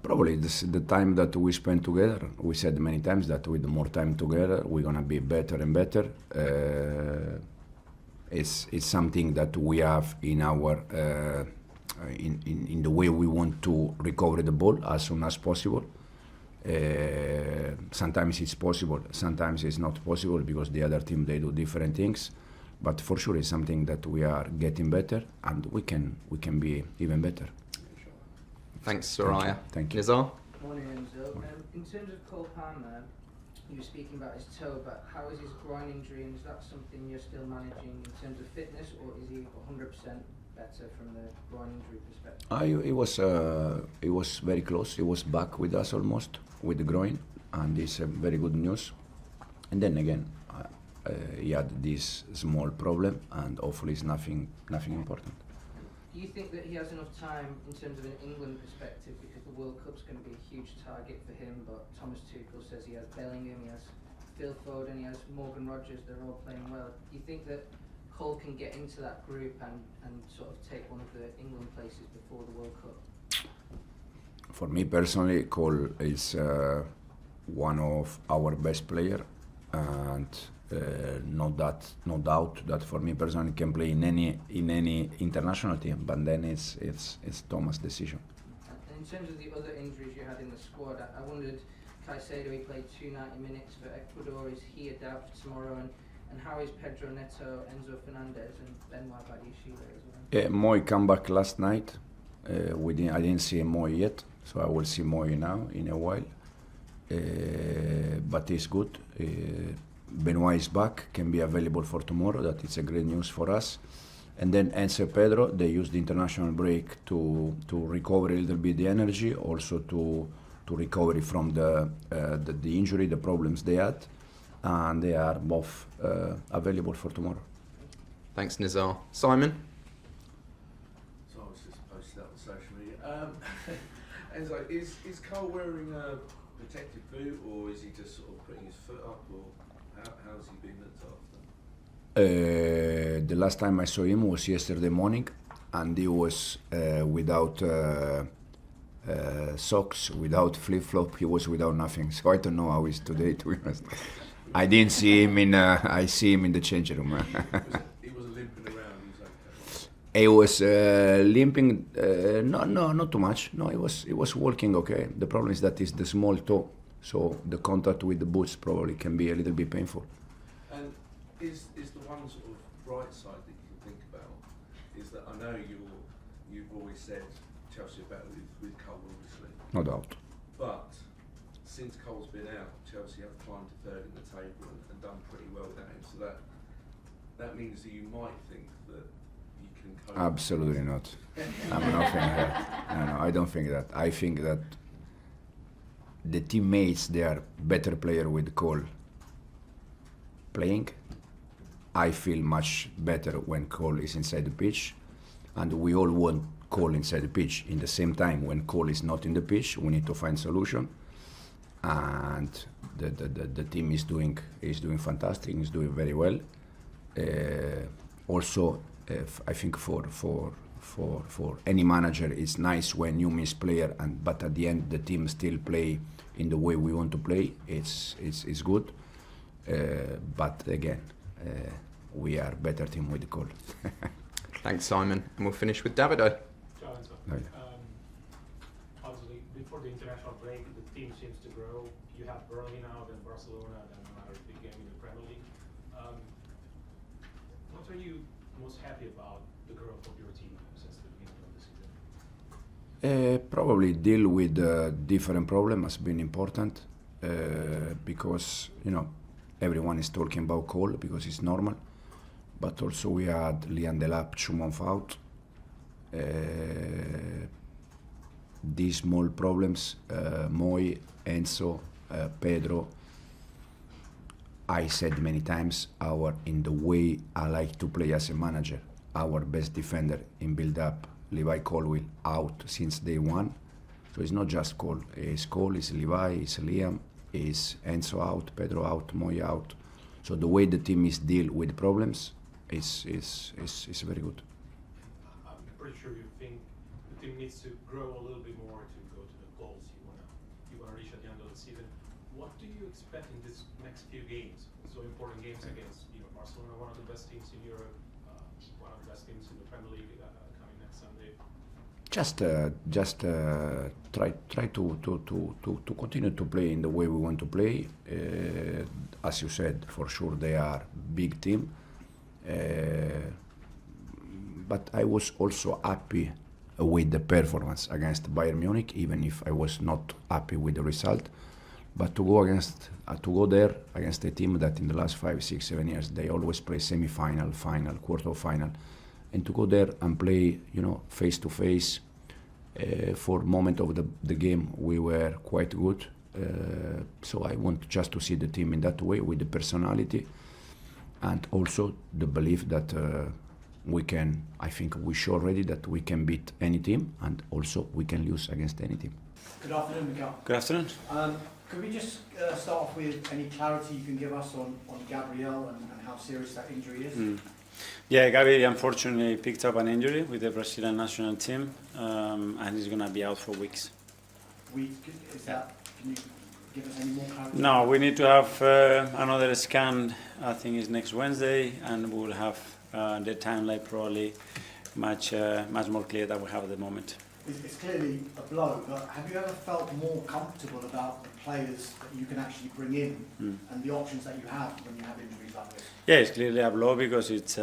Probably the time that we spend together. We said many times that with more time together, we're gonna be better and better. It's something that we have in our in the way we want to recover the ball as soon as possible. Sometimes it's possible, sometimes it's not possible because the other team, they do different things. But for sure, it's something that we are getting better, and we can be even better.
Thanks, Soraya.
Thank you.
Nizar?
Morning, Enzo. In terms of Cole Palmer, you were speaking about his toe, but how is his groin injury, and is that something you're still managing in terms of fitness, or is he 100% better from the groin injury perspective?
He was very close. He was back with us almost with the groin, and it's very good news. And then again, he had this small problem, and hopefully it's nothing important.
Do you think that he has enough time in terms of an England perspective, because the World Cup's going to be a huge target for him, but Thomas Tuchel says he has Bellingham, he has Phil Foden, he has Morgan Rogers, they're all playing well. Do you think that Cole can get into that group and sort of take one of the England places before the World Cup?
For me personally, Cole is one of our best players, and no doubt that for me personally can play in any international team. But then it's Thomas' decision.
And in terms of the other injuries you had in the squad, I wondered, Caicedo, he played 290 minutes for Ecuador. Is he a doubt for tomorrow? And how is Pedro Neto, Enzo Fernandez, and Benoit Badiashile as well?
Yeah, Moy come back last night. I didn't see Moy yet, so I will see Moy now in a while. But he's good. Benoit is back, can be available for tomorrow. That is a great news for us. And then Enzo Pedro, they used the international break to recover a little bit the energy, also to recover from the injury, the problems they had, and they are both available for tomorrow.
Thanks, Nizar. Simon?
So I was just posted that on social media. Enzo, is Cole wearing a protective boot, or is he just sort of putting his foot up, or how's he been looked after?
The last time I saw him was yesterday morning, and he was without socks, without flip-flop. He was without nothing. So I don't know how he's today, to be honest. I didn't see him I see him in the changing room.
He was limping around.
He was limping. No, not too much. No, he was walking okay. The problem is that it's the small toe, so the contact with the boots probably can be a little bit painful.
And is the one sort of bright side that you can think about is that I know you've always said Chelsea are better with Cole, obviously.
No doubt.
But since Cole's been out, Chelsea have climbed to third in the table and done pretty well without him. So that means that you might think that you can cope.
Absolutely not. I'm not thinking that. No, I don't think that. I think that the teammates, they are better player with Cole playing. I feel much better when Cole is inside the pitch, and we all want Cole inside the pitch. In the same time, when Cole is not in the pitch, we need to find solution. And the team is doing fantastic. Is doing very well. Also, I think for any manager, it's nice when you miss player, but at the end the team still play in the way we want to play. It's good. But again, we are better team with Cole.
Thanks, Simon. And we'll finish with Davido.
Obviously, before the international break, the team seems to grow. You have Burnley now, then Barcelona, then another big game in the Premier League. What are you most happy about the growth of your team since the beginning of the season?
Probably deal with different problem has been important because everyone is talking about Cole because it's normal, but also we had Liam Delap 2 months out. These small problems, Moy, Enzo, Pedro. I said many times, in the way I like to play as a manager, our best defender in build-up, Levi Colwill, out since day one. So it's not just Cole. It's Cole, it's Levi, it's Liam, it's Enzo out, Pedro out, Moy out. So the way the team is deal with problems, is very good.
I'm pretty sure you think the team needs to grow a little bit more to go to the goals you wanna reach at the end of the season. What do you expect in this next few games? So important games against Barcelona, one of the best teams in Europe, one of the best teams in the Premier League coming next Sunday.
Just try to continue to play in the way we want to play. As you said, for sure they are big team. But I was also happy with the performance against Bayern Munich, even if I was not happy with the result. But to go there against a team that in the last 5, 6, 7 years they always play semi-final, final, quarter-final, and to go there and play, face to face. For moment of the game, we were quite good. So I want just to see the team in that way, with the personality, and also the belief that we can. I think we show already that we can beat any team, and also we can lose against any team.
Good afternoon, Mikel.
Good afternoon.
Could we just start off with any clarity you can give us on Gabriel and how serious that injury is?
Yeah, Gabi unfortunately picked up an injury with the Brazilian national team, and he's going to be out for weeks.
Is that? Can you give us any more clarity?
No, we need to have another scan. I think it's next Wednesday, and we'll have the timeline probably much more clear than we have at the moment.
It's clearly a blow, but have you ever felt more comfortable about the players that you can actually bring in and the options that you have when you have injuries like this?
Yeah, it's clearly a blow because it's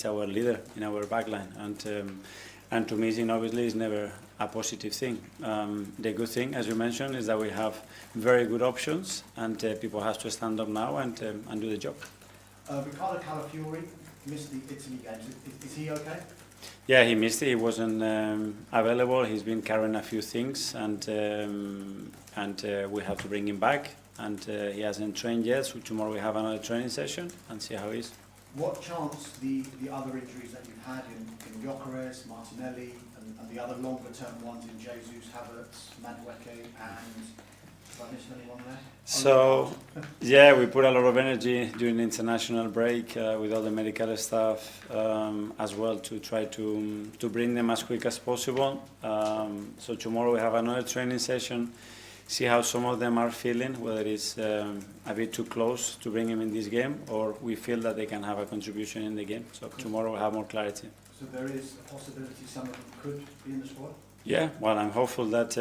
our leader in our backline, and to missing obviously is never a positive thing. The good thing, as you mentioned, is that we have very good options, and people have to stand up now and do the job.
Riccardo Calafiori missed the Italy games. Is he okay?
Yeah, he missed it. He wasn't available. He's been carrying a few things, and we have to bring him back. And he hasn't trained yet, so tomorrow we have another training session and see how he is.
What chance the other injuries that you've had in Gyökeres, Martinelli, and the other longer-term ones in Jesus, Havertz, Madueke, and have I missed anyone there?
So, yeah, we put a lot of energy during the international break with all the medical staff as well to try to bring them as quick as possible. So tomorrow we have another training session, see how some of them are feeling, whether it's a bit too close to bring them in this game or we feel that they can have a contribution in the game. So tomorrow we'll have more clarity.
So there is a possibility some of them could be in the squad?
Yeah, well, I'm hopeful that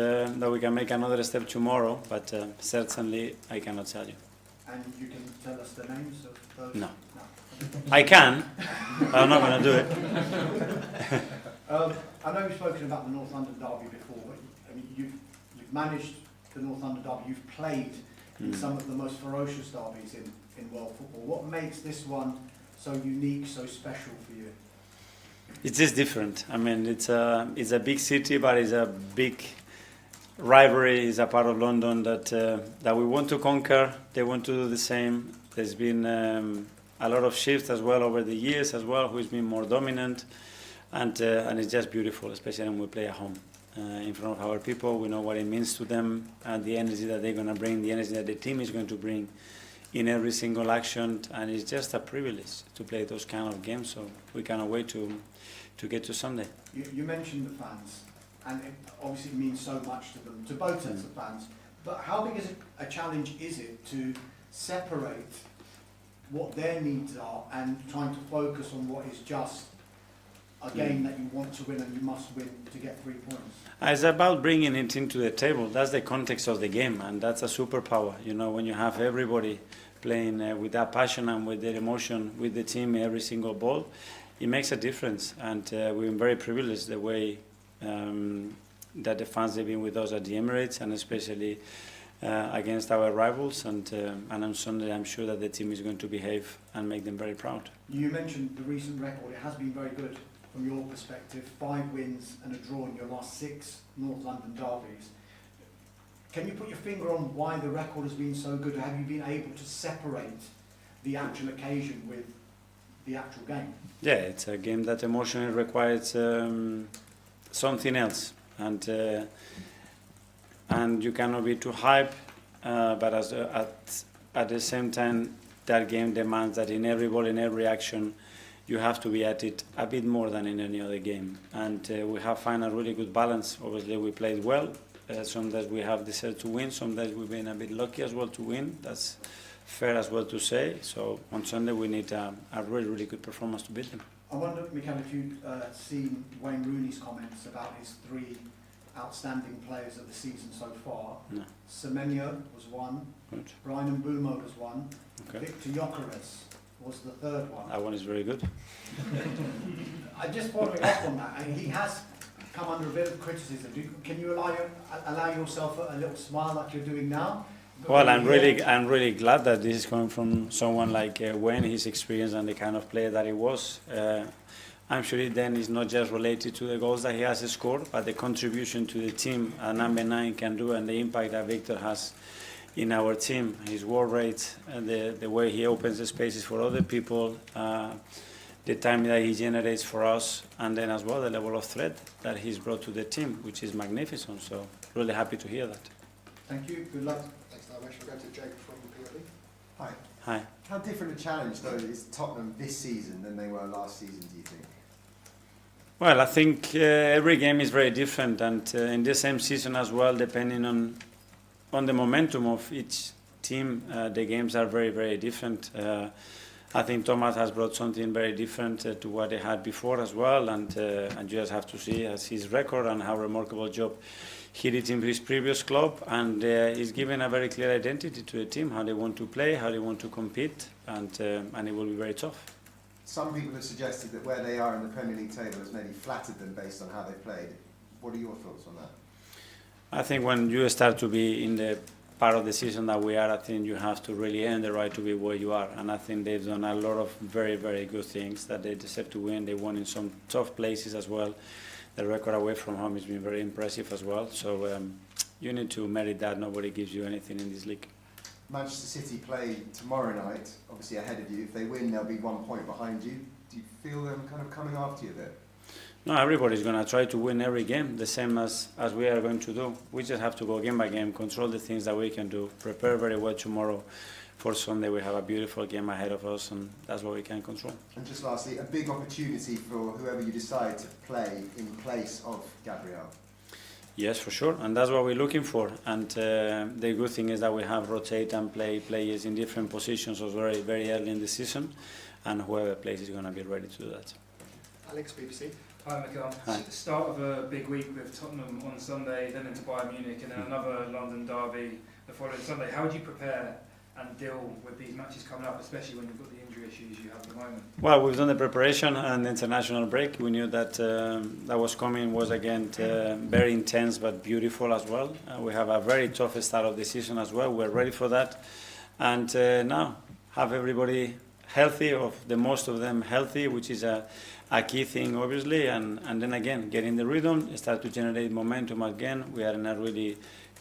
we can make another step tomorrow, but certainly I cannot tell you.
And you can tell us the names of those?
No. I can, but I'm not going to do it.
I know you've spoken about the North London derby before, but I mean, you've managed the North London derby, you've played in some of the most ferocious derbies in world football. What makes this one so unique, so special for you?
It is different. I mean, it's a big city, but it's a big rivalry. It's a part of London that we want to conquer. They want to do the same. There's been a lot of shifts as well over the years as well. Who's been more dominant, and it's just beautiful, especially when we play at home in front of our people. We know what it means to them, and the energy that they're going to bring, the energy that the team is going to bring in every single action, and it's just a privilege to play those kind of games. So we cannot wait to get to Sunday.
You mentioned the fans, and it obviously means so much to them, to both sets of fans. But how big is a challenge is it to separate what their needs are and trying to focus on what is just a game that you want to win and you must win to get 3 points?
It's about bringing it into the table. That's the context of the game, and that's a superpower. You know, when you have everybody playing with that passion and with their emotion with the team every single ball, it makes a difference. And we've been very privileged the way that the fans have been with us at the Emirates, and especially against our rivals. And on Sunday, I'm sure that the team is going to behave and make them very proud.
You mentioned the recent record. It has been very good from your perspective. 5 wins and a draw in your last 6 North London derbies. Can you put your finger on why the record has been so good? Have you been able to separate the actual occasion with the actual game?
Yeah, it's a game that emotionally requires something else, and you cannot be too hype, but at the same time, that game demands that in every ball, in every action, you have to be at it a bit more than in any other game. And we have found a really good balance. Obviously, we played well. Sometimes we have deserved to win. Sometimes we've been a bit lucky as well to win. That's fair as well to say. So on Sunday, we need a really, really good performance to beat them.
I wonder, Mikel, if you've seen Wayne Rooney's comments about his three outstanding players of the season so far.
No.
Semenyo was one,
Good.
Brian Mbeumo was one,
Okay.
Victor Gyökeres was the third one.
That one is very good.
I just following up on that, and he has come under a bit of criticism. Can you allow yourself a little smile like you're doing now?
Well, I'm really glad that this is coming from someone like Wayne, his experience and the kind of player that he was. I'm sure it then is not just related to the goals that he has scored, but the contribution to the team number 9 can do and the impact that Victor has in our team. His work rate and the way he opens the spaces for other people, the time that he generates for us, and then as well the level of threat that he's brought to the team, which is magnificent. So really happy to hear that.
Thank you. Good luck.
Thanks, Navesh. We'll go to Jake from PLB.
Hi.
Hi.
How different a challenge, though, is Tottenham this season than they were last season, do you think?
Well, I think every game is very different, and in the same season as well, depending on the momentum of each team, the games are very, very different. I think Thomas has brought something very different to what they had before as well, and you just have to see his record and how remarkable job he did in his previous club, and he's given a very clear identity to the team, how they want to play, how they want to compete, and it will be very tough.
Some people have suggested that where they are in the Premier League table has maybe flattered them based on how they played. What are your thoughts on that?
I think when you start to be in the part of the season that we are, I think you have to really earn the right to be where you are. And I think they've done a lot of very, very good things that they deserve to win. They won in some tough places as well. The record away from home has been very impressive as well. So you need to merit that. Nobody gives you anything in this league.
Manchester City play tomorrow night, obviously ahead of you. If they win, they'll be 1 point behind you. Do you feel them kind of coming after you a bit?
No, everybody's going to try to win every game, the same as we are going to do. We just have to go game by game, control the things that we can do, prepare very well tomorrow. For Sunday, we have a beautiful game ahead of us, and that's what we can control.
And just lastly, a big opportunity for whoever you decide to play in place of Gabriel.
Yes, for sure, and that's what we're looking for. And the good thing is that we have rotate and play players in different positions very, very early in the season, and whoever plays is going to be ready to do that.
Alex, BBC.
Hi, Mikel.
Hi.
Start of a big week with Tottenham on Sunday, then into Bayern Munich, and then another London derby the following Sunday. How would you prepare and deal with these matches coming up, especially when you've got the injury issues you have at the moment? Well,
we've done the preparation and the international break. We knew that that was coming, was again very intense but beautiful as well. We have a very tough start of the season as well. We're ready for that. And now have everybody healthy, of the most of them healthy, which is a key thing obviously. And then again, get in the rhythm, start to generate momentum again. We are in a really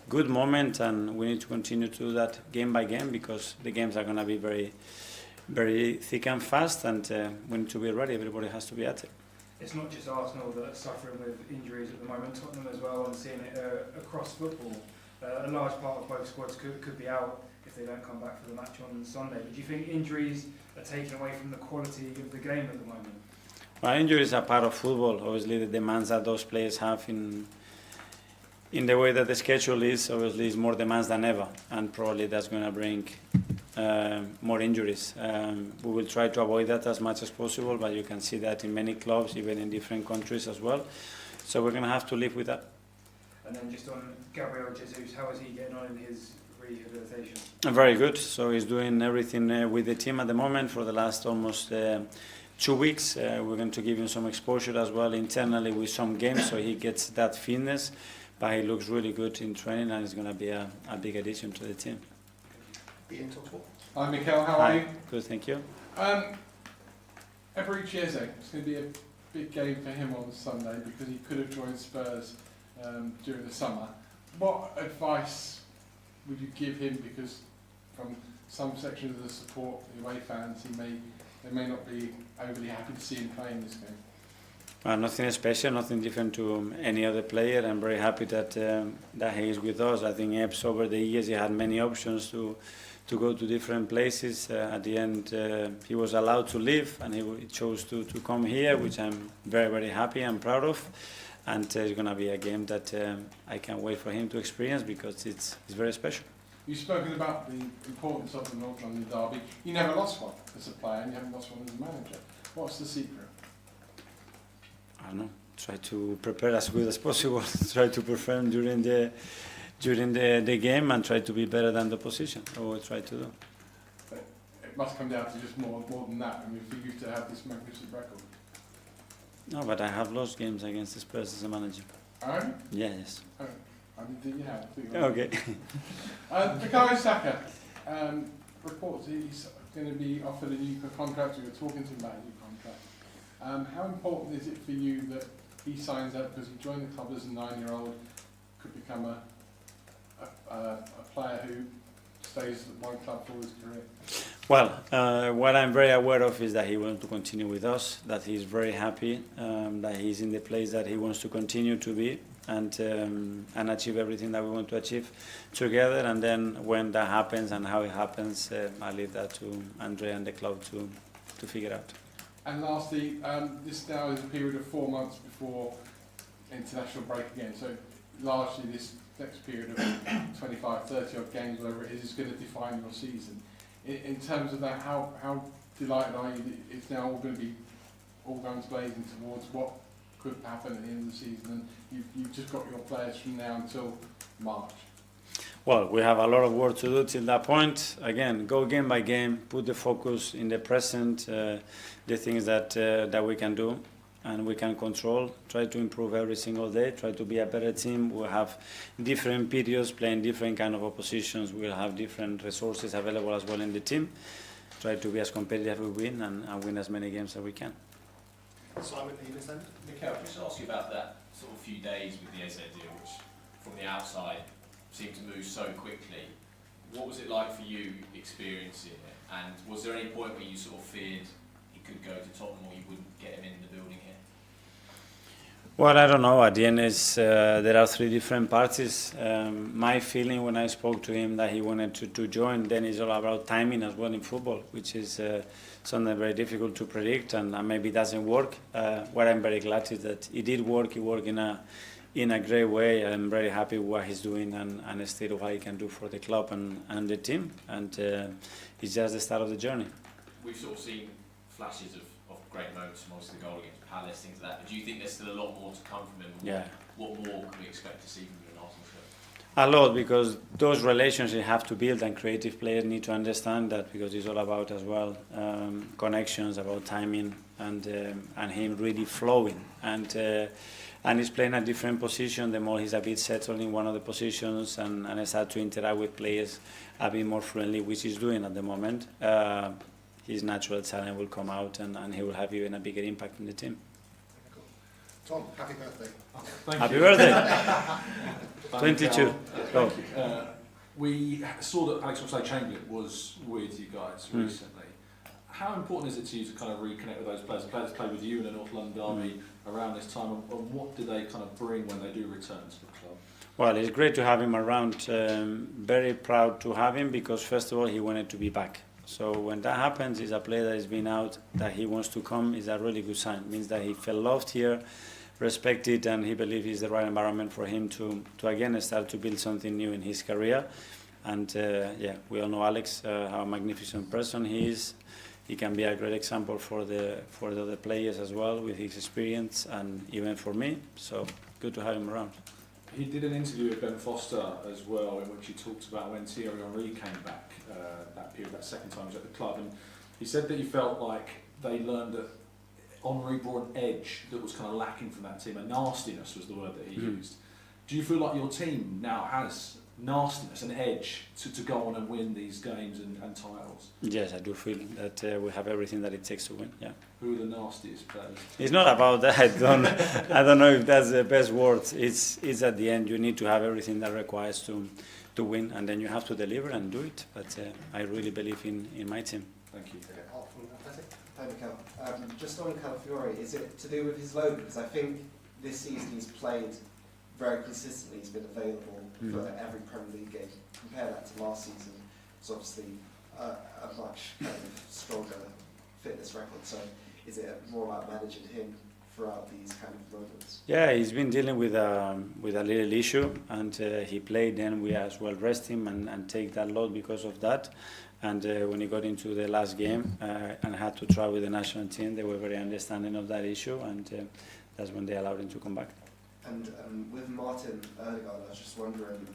good moment, and we need to continue to do that game by game, because the games are going to be very, very thick and fast, and we need to be ready. Everybody has to be at it.
It's not just Arsenal that are suffering with injuries at the moment, Tottenham as well, and seeing it across football. A large part of both squads could be out if they don't come back for the match on Sunday. But do you think injuries are taking away from the quality of the game at the moment?
Well, injuries are part of football. Obviously, the demands that those players have in the way that the schedule is, obviously, is more demands than ever, and probably that's going to bring more injuries. We will try to avoid that as much as possible, but you can see that in many clubs, even in different countries as well. So we're going to have to live with that.
And then just on Gabriel Jesus, how is he getting on in his rehabilitation?
Very good. So he's doing everything with the team at the moment for the last almost 2 weeks. We're going to give him some exposure as well internally with some games, so he gets that fitness. But he looks really good in training, and he's going to be a big addition to the team.
Ian Tottenham.
Hi, Mikel. How are you?
Good, thank you.
Eberi Chieze, it's going to be a big game for him on Sunday because he could have joined Spurs during the summer. What advice would you give him? Because from some sections of the support, the away fans, they may not be overly happy to see him playing this game.
Nothing special, nothing different to any other player. I'm very happy that he is with us. I think Ebbs over the years he had many options to go to different places. At the end, he was allowed to leave, and he chose to come here, which I'm very, very happy and proud of. And it's going to be a game that I can't wait for him to experience because it's very special.
You've spoken about the importance of the North London derby. You never lost one as a player, and you haven't lost one as a manager. What's the secret?
I don't know. Try to prepare as good as possible. Try to perform during the game and try to be better than the opposition. That's what we try to do.
But it must come down to just more than that. I mean, for you to have this magnificent record.
No, but I have lost games against the Spurs as a manager.
Oh?
Yes.
Oh, I didn't think you had.
Okay.
Bukayo Saka, reports he's going to be offered a new contract. We were talking to him about a new contract. How important is it for you that he signs up because he joined the club as a 9-year-old, could become a player who stays at one club for his career?
Well, what I'm very aware of is that he wants to continue with us, that he's very happy, that he's in the place that he wants to continue to be and achieve everything that we want to achieve together. And then when that happens and how it happens, I leave that to Andre and the club to figure out.
And lastly, this now is a period of 4 months before international break again. So largely this next period of 25, 30 odd games, whatever it is going to define your season. In terms of that, how delighted are you that it's now all going to be all guns blazing towards what could happen at the end of the season, and you've just got your players from now until March?
Well, we have a lot of work to do till that point. Again, go game by game, put the focus in the present, the things that we can do and we can control, try to improve every single day, try to be a better team. We'll have different periods playing different kind of oppositions. We'll have different resources available as well in the team. Try to be as competitive as we win and win as many games as we can.
Simon, are you listening?
Mikel, just ask you about that sort of few days with the Eze deal, which from the outside seemed to move so quickly. What was it like for you experiencing it? And was there any point where you sort of feared he could go to Tottenham or you wouldn't get him in the building here?
Well, I don't know. At the end, there are 3 different parties. My feeling when I spoke to him that he wanted to join, then it's all about timing as well in football, which is something very difficult to predict and maybe doesn't work. What I'm very glad is that it did work. It worked in a great way. I'm very happy with what he's doing and still what he can do for the club and the team. And it's just the start of the journey.
We've sort of seen flashes of great moments from obviously the goal against Palace, things like that. But do you think there's still a lot more to come from him?
Yeah.
What more can we expect to see from him in Arsenal?
A lot, because those relationships have to build, and creative players need to understand that, because it's all about as well connections, about timing, and him really flowing. And he's playing a different position. The more he's a bit settled in one of the positions and start to interact with players a bit more friendly, which he's doing at the moment, his natural talent will come out and he will have even a bigger impact in the team.
Tom, happy birthday.
Happy birthday. 22.
Thank you. We saw that Alex Oxlade-Chamberlain was with you guys recently. How important is it to you to kind of reconnect with those players? The players played with you in the North London Derby around this time, and what do they kind of bring when they do return to the club?
Well, it's great to have him around. Very proud to have him because, first of all, he wanted to be back. So when that happens, is a player that has been out, that he wants to come, is a really good sign. It means that he felt loved here, respected, and he believes it's the right environment for him to again start to build something new in his career. And yeah, we all know Alex, how a magnificent person he is. He can be a great example for the other players as well with his experience, and even for me. So good to have him around.
He did an interview with Ben Foster as well, in which he talked about when Thierry Henry came back that period, that second time he was at the club, and he said that he felt like they learned that Henry brought an edge that was kind of lacking from that team, and nastiness was the word that he used. Do you feel like your team now has nastiness, an edge to go on and win these games and titles?
Yes, I do feel that we have everything that it takes to win. Yeah.
Who are the nastiest players?
It's not about that. I don't know if that's the best word. It's at the end you need to have everything that requires to win, and then you have to deliver and do it. But I really believe in my team.
Thank you.
Hi, Mikel. Just on Calafiore, is it to do with his loan? Because I think this season he's played very consistently. He's been available for every Premier League game. Compare that to last season. It's obviously a much kind of stronger fitness record. So is it more about managing him throughout these kind of moments?
Yeah, he's been dealing with a little issue, and he played. Then we as well rest him and take that load because of that. And when he got into the last game and had to try with the national team, they were very understanding of that issue, and that's when they allowed him to come back.
And with Martin Ødegaard, I was just wondering,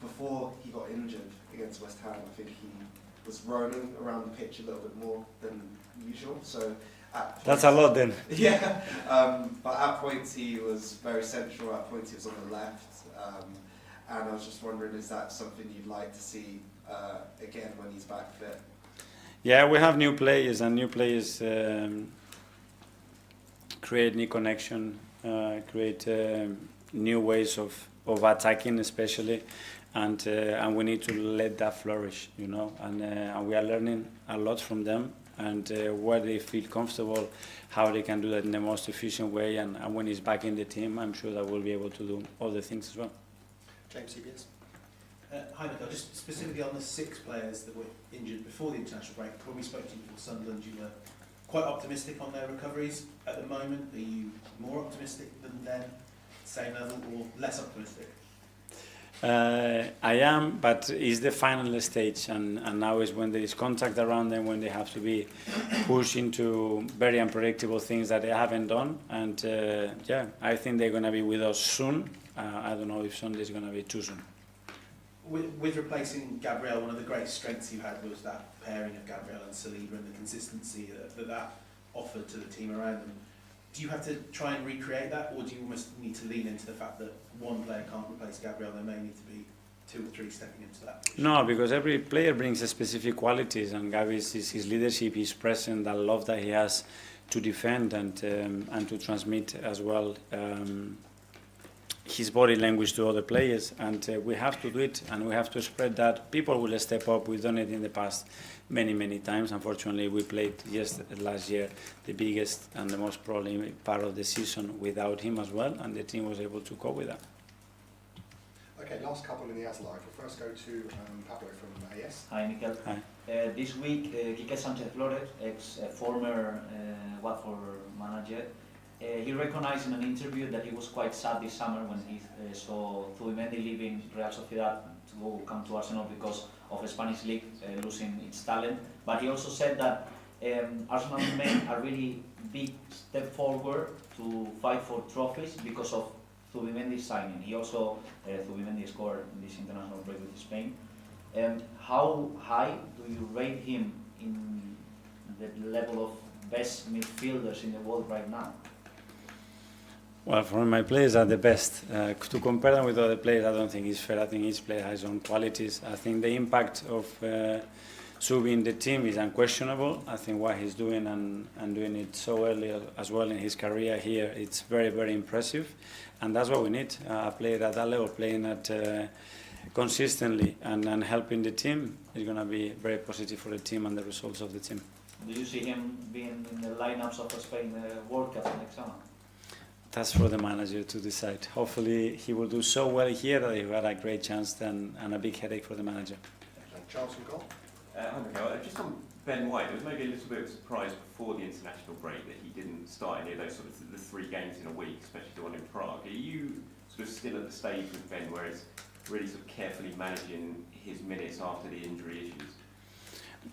before he got injured against West Ham, I think he was roaming around the pitch a little bit more than usual. So
that's a lot then.
Yeah, but at points he was very central, at points he was on the left. And I was just wondering, is that something you'd like to see again when he's back fit?
Yeah, we have new players, and new players create new connection, create new ways of attacking, especially, and we need to let that flourish, you know. And we are learning a lot from them, and where they feel comfortable, how they can do that in the most efficient way. And when he's back in the team, I'm sure that we'll be able to do other things as well.
James, CBS.
Hi, Mikel. Just specifically on the 6 players that were injured before the international break, when we spoke to you from Sunderland, you were quite optimistic on their recoveries. At the moment, are you more optimistic than them, same level, or less optimistic?
I am, but it's the final stage, and now is when there is contact around them, when they have to be pushed into very unpredictable things that they haven't done. And yeah, I think they're going to be with us soon. I don't know if Sunday is going to be too soon.
With replacing Gabriel, one of the great strengths you had was that pairing of Gabriel and Saliba and the consistency that offered to the team around them. Do you have to try and recreate that, or do you almost need to lean into the fact that one player can't replace Gabriel? There may need to be 2 or 3 stepping into that position?
No, because every player brings a specific qualities, and Gabri's is his leadership, his presence, that love that he has to defend and to transmit as well his body language to other players, and we have to do it, and we have to spread that. People will step up. We've done it in the past many times. Unfortunately, we played last year the biggest and the most probably part of the season without him as well, and the team was able to cope with that.
Okay, last couple in the AS Live. We'll first go to Pablo from AS.
Hi, Mikel.
Hi.
This week, Quique Sánchez-Flores, former Watford manager, he recognized in an interview that he was quite sad this summer when he saw Zubimendi leaving Real Sociedad to come to Arsenal because of the Spanish league losing its talent. But he also said that Arsenal made a really big step forward to fight for trophies because of Zubimendi's signing. He also, Zubimendi scored in this international break with Spain. How high do you rate him in the level of best midfielders in the world right now?
Well, for my players are the best. To compare them with other players, I don't think it's fair. I think each player has his own qualities. I think the impact of Subi in the team is unquestionable. I think what he's doing and doing it so early as well in his career here, it's very impressive. And that's what we need, a player at that level, playing at consistently and helping the team is going to be very positive for the team and the results of the team.
Do you see him being in the lineups of the Spain World Cup next summer?
That's for the manager to decide. Hopefully he will do so well here that he had a great chance and a big headache for the manager.
Charles from Goal.
Hi, Mikel. Just on Ben White, there was maybe a little bit of a surprise before the international break that he didn't start any of those sort of the 3 games in a week, especially the one in Prague. Are you sort of still at the stage with Ben where it's really sort of carefully managing his minutes after the injury issues?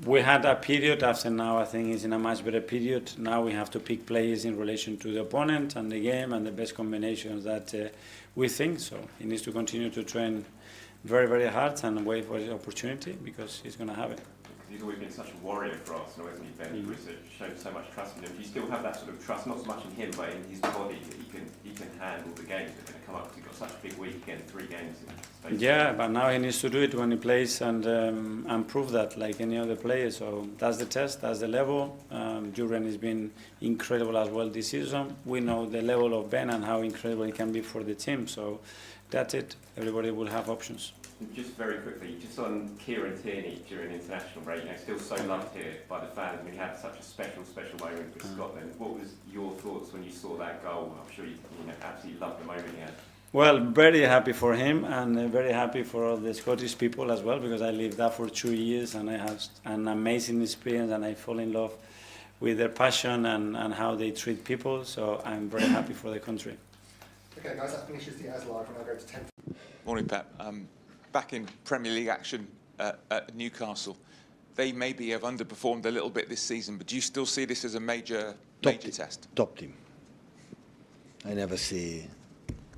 We had a period. After now, I think it's in a much better period. Now we have to pick players in relation to the opponent and the game and the best combinations that we think. So he needs to continue to train very hard and wait for his opportunity because he's going to have it.
He's always been such a warrior for Arsenal, hasn't he, Ben? He's shown so much trust in him. Do you still have that sort of trust, not so much in him, but in his body, that he can handle the games that are going to come up? Because he's got such a big week again, 3 games in space.
Yeah, but now he needs to do it when he plays and prove that like any other player. So that's the test, that's the level. Duran has been incredible as well this season. We know the level of Ben and how incredible he can be for the team. So that's it. Everybody will have options.
Just very quickly, just on Kieran Tierney during international break, still so loved here by the fans. I mean, he had such a special moment for Scotland. What was your thoughts when you saw that goal? I'm sure you absolutely loved the moment he had.
Well, very happy for him and very happy for all the Scottish people as well, because I lived there for 2 years and I have an amazing experience and I fall in love with their passion and how they treat people. So I'm very happy for the country.
Okay, guys, that finishes the As Live, and I'll go to 10.
Morning, Pep. Back in Premier League action at Newcastle, they maybe have underperformed a little bit this season, but do you still see this as a major test?
Top team. I never see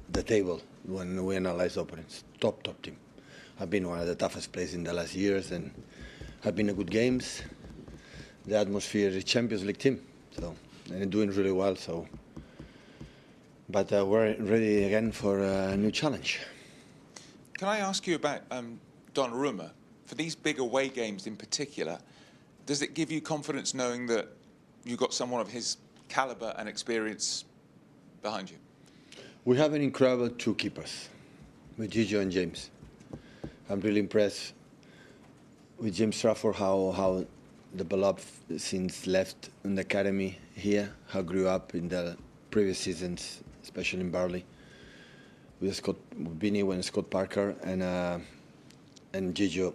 the table when we analyze opponents. Top team. Have been one of the toughest players in the last years and have been a good games. The atmosphere is Champions League team, so and they're doing really well. So, but we're ready again for a new challenge.
Can I ask you about Donnarumma? For these big away games in particular, does it give you confidence knowing that you've got someone of his calibre and experience behind you?
We have an incredible two keepers, with Gigi and James. I'm really impressed with James Trafford, how developed since left in the academy here, how grew up in the previous seasons, especially in Barley, with Bini and Scott Parker and Gigi. You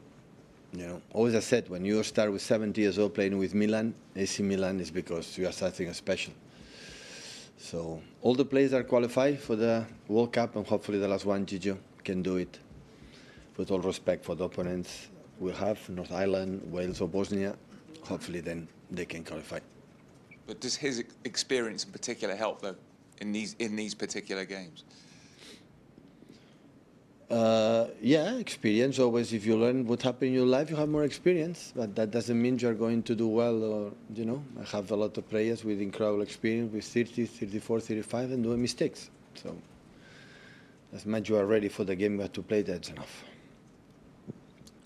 know, always I said, when you start with 70 years old playing with Milan, AC Milan, is because you are something special. So all the players are qualified for the World Cup, and hopefully the last one, Gigi, can do it. With all respect for the opponents we have, North Ireland, Wales or Bosnia, hopefully then they can qualify.
But does his experience in particular help, though, in these particular games?
Yeah, experience. Always, if you learn what happened in your life, you have more experience. But that doesn't mean you're going to do well. Or, you know, I have a lot of players with incredible experience, with 30, 34, 35, and doing mistakes. So, as much you are ready for the game you have to play, that's enough.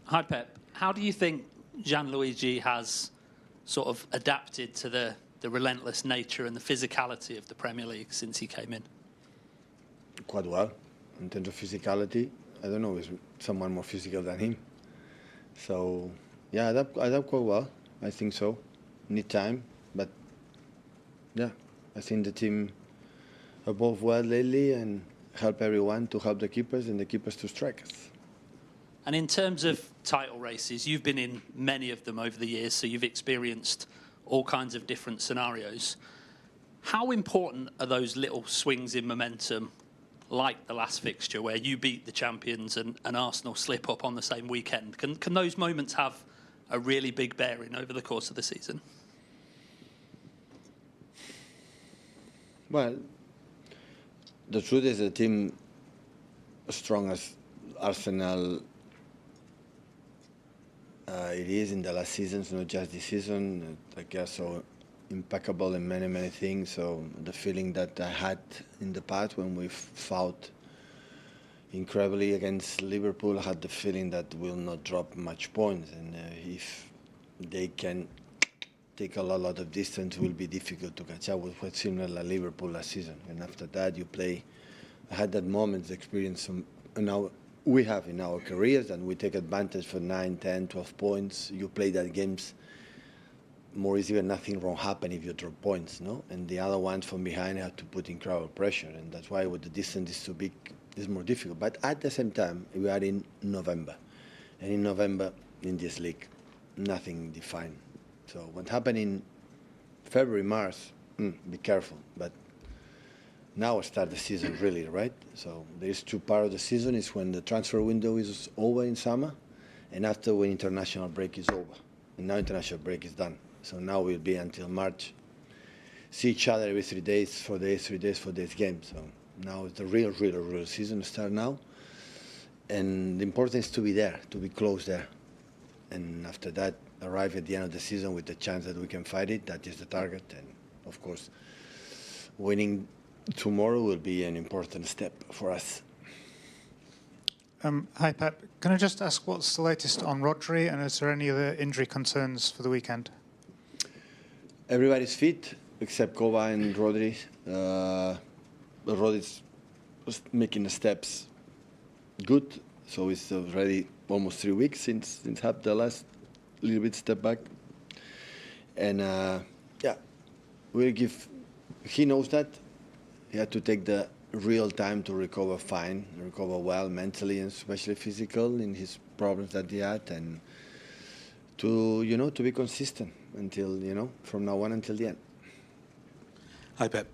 Hi, Pep. How do you think Gianluigi has sort of adapted to the relentless nature and the physicality of the Premier League since he came in?
Quite well. In terms of physicality, I don't know, is someone more physical than him. So, yeah, adapt quite well. I think so. Need time, but yeah, I think the team evolved well lately and help everyone to help the keepers and the keepers to strike us.
And in terms of title races, you've been in many of them over the years, so you've experienced all kinds of different scenarios. How important are those little swings in momentum, like the last fixture where you beat the champions and Arsenal slip up on the same weekend? Can those moments have a really big bearing over the course of the season?
Well, the truth is a team as strong as Arsenal it is in the last seasons, not just this season. I guess so impeccable in many things. So the feeling that I had in the past when we fought incredibly against Liverpool, I had the feeling that we'll not drop much points, and if they can take a lot of distance, it will be difficult to catch up with what's similar like Liverpool last season. And after that, you play. I had that moment, experience we have in our careers, and we take advantage for 9, 10, 12 points. You play that games more easy when nothing wrong happen if you drop points, no? And the other ones from behind have to put incredible pressure, and that's why when the distance is too big, it's more difficult. But at the same time, we are in November, and in November, in this league, nothing defined. So what happened in February, March, be careful. But now start the season really, right? So there is two parts of the season. Is when the transfer window is over in summer, and after when international break is over. And now international break is done. So now we'll be until March. See each other every 3 days, 4 days, 3 days, 4 days game. So now it's the real season start now. And the important is to be there, to be close there. And after that, arrive at the end of the season with the chance that we can fight it. That is the target. And of course, winning tomorrow will be an important step for us.
Hi, Pep. Can I just ask what's the latest on Rodri, and is there any other injury concerns for the weekend?
Everybody's fit except Kova and Rodri. Rodri's making the steps good, so it's already almost 3 weeks since had the last little bit step back. And yeah, we'll give. He knows that. He had to take the real time to recover fine, recover well mentally and especially physical in his problems that he had, and to to be consistent until from now on until the end.
Hi Pep.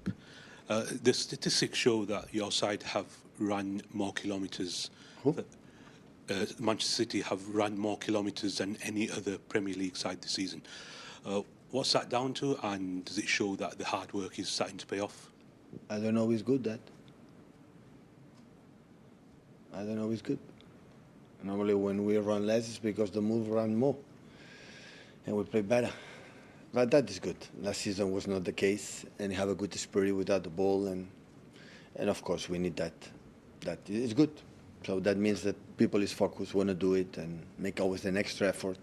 The statistics show that your side have run more kilometres. Manchester City have run more kilometres than any other Premier League side this season. What's that down to, and does it show that the hard work is starting to pay off?
I don't know it's good, that. I don't know it's good. Normally when we run less it's because the move run more and we play better. But that is good. Last season was not the case, and have a good spirit without the ball, and of course we need that. That is good. So that means that people is focused, want to do it, and make always an extra effort.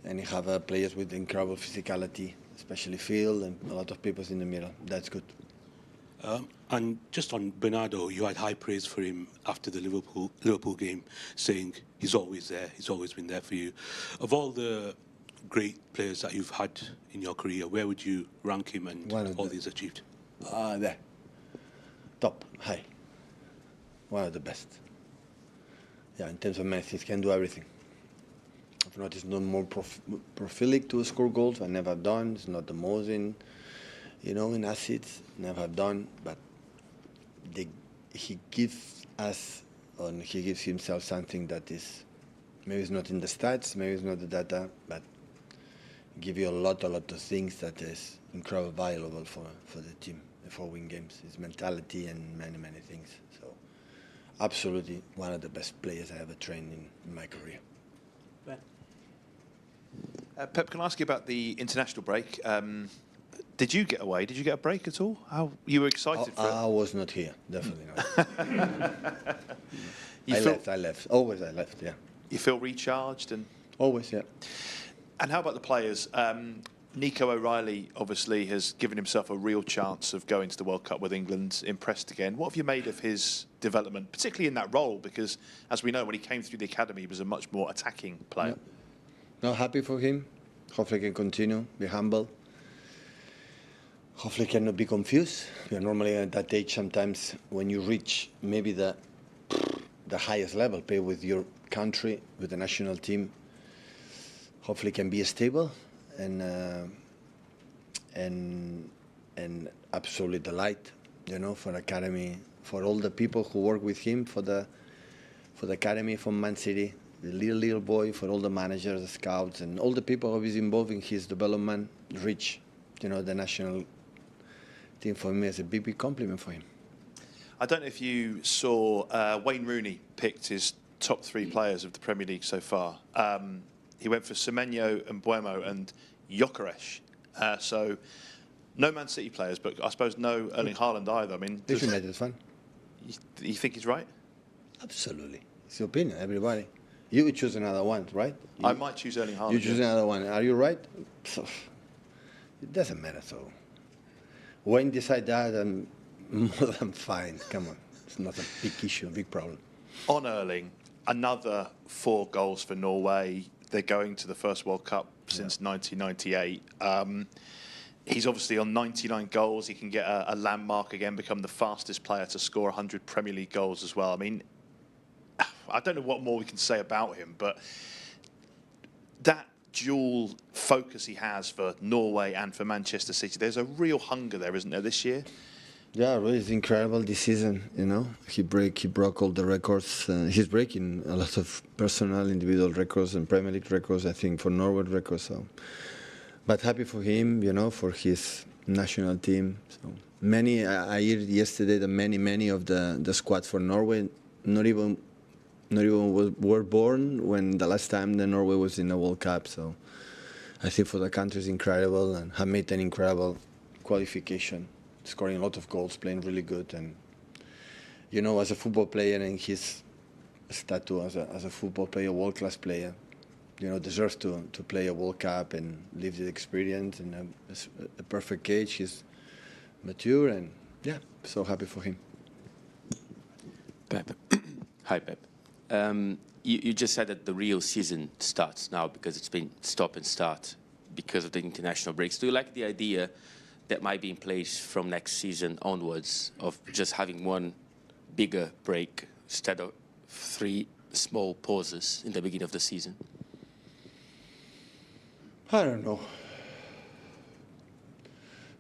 And you have players with incredible physicality, especially Phil and a lot of people in the middle. That's good.
And just on Bernardo, you had high praise for him after the Liverpool game, saying he's always there, he's always been there for you. Of all the great players that you've had in your career, where would you rank him and all he's achieved?
There. Top, high. One of the best. Yeah, in terms of many things, can do everything. I've noticed no more prolific to score goals. I never done. It's not the most in assists. Never have done. But he gives us, or he gives himself something that is, maybe it's not in the stats, maybe it's not the data, but give you a lot of things that is incredibly valuable for the team, for win games. It's mentality and many, many things. So absolutely one of the best players I ever trained in my career.
Pep, can I ask you about the international break? Did you get away? Did you get a break at all? How you were excited for it?
I was not here, definitely not. I left. Always I left, yeah.
You feel recharged? And
always, yeah.
And how about the players? Nico O'Reilly obviously has given himself a real chance of going to the World Cup with England, impressed again. What have you made of his development, particularly in that role? Because, as we know, when he came through the academy, he was a much more attacking player.
Yeah. No, happy for him. Hopefully he can continue, be humble. Hopefully he cannot be confused. You're normally at that age sometimes when you reach maybe the highest level, play with your country, with the national team. Hopefully can be stable and absolutely delight, for academy, for all the people who work with him, for the academy from Man City, the little boy, for all the managers, the scouts, and all the people who is involved in his development, reach, the national team. For me, is a big compliment for him.
I don't know if you saw Wayne Rooney picked his top 3 players of the Premier League so far. He went for Semenyo and Mbeumo and Gyökeres. So no Man City players, but I suppose no Erling Haaland either. I mean,
This made it fun.
You think he's right?
Absolutely. It's your opinion, everybody. You would choose another one, right?
I might choose Erling Haaland.
You choose another one. Are you right? It doesn't matter. So when you decide that, I'm more than fine. Come on. It's not a big issue, a big problem.
On Erling, another 4 goals for Norway. They're going to the first World Cup since 1998. He's obviously on 99 goals. He can get a landmark again, become the fastest player to score 100 Premier League goals as well. I mean, I don't know what more we can say about him, but that dual focus he has for Norway and for Manchester City, there's a real hunger there, isn't there, this year?
Yeah, really, it's incredible this season. He broke all the records. He's breaking a lot of personal, individual records and Premier League records. I think for Norway records. So, but happy for him, for his national team. So many. I heard yesterday that many of the squad for Norway not even were born when the last time that Norway was in the World Cup. So I think for the country is incredible and have made an incredible qualification. Scoring a lot of goals, playing really good, and as a football player and his status as a football player, world-class player, deserves to play a World Cup and live the experience and a perfect age. He's mature and so happy for him.
Pep. Hi, Pep. You just said that the real season starts now because it's been stop and start because of the international breaks. Do you like the idea that might be in place from next season onwards, of just having one bigger break instead of 3 small pauses in the beginning of the season?
I don't know.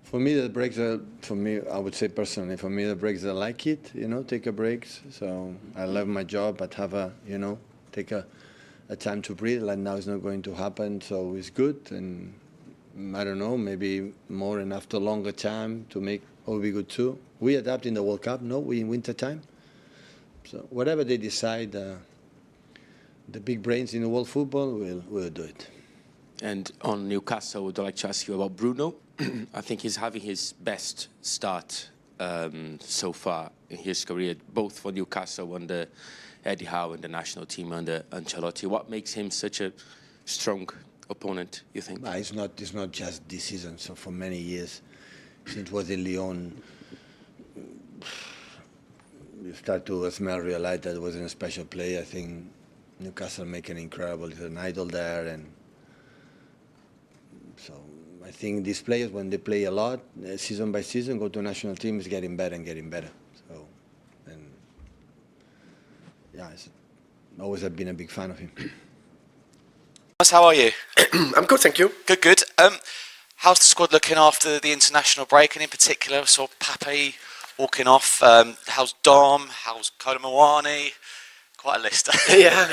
For me, the breaks are, I would say personally, for me, the breaks, I like it, take a break. So I love my job, but have take a time to breathe. Like now it's not going to happen, so it's good. And I don't know, maybe more and after longer time to make will be good too. We adapt in the World Cup, no? We in winter time. So whatever they decide, the big brains in the world football will do it.
And on Newcastle, I would like to ask you about Bruno. I think he's having his best start so far in his career, both for Newcastle under Eddie Howe and the national team under Ancelotti. What makes him such a strong opponent, you think?
It's not just this season. So for many years, since was in Lyon, you start to realize that it wasn't a special player. I think Newcastle make an incredible, he's an idol there, and so I think these players, when they play a lot, season by season, go to a national team, is getting better and getting better. So, and yeah, always have been a big fan of him.
How are you?
I'm good, thank you.
Good. How's the squad looking after the international break, and in particular, saw Pape walking off. How's Dom? How's Kolomouani? Quite a list.
Yeah,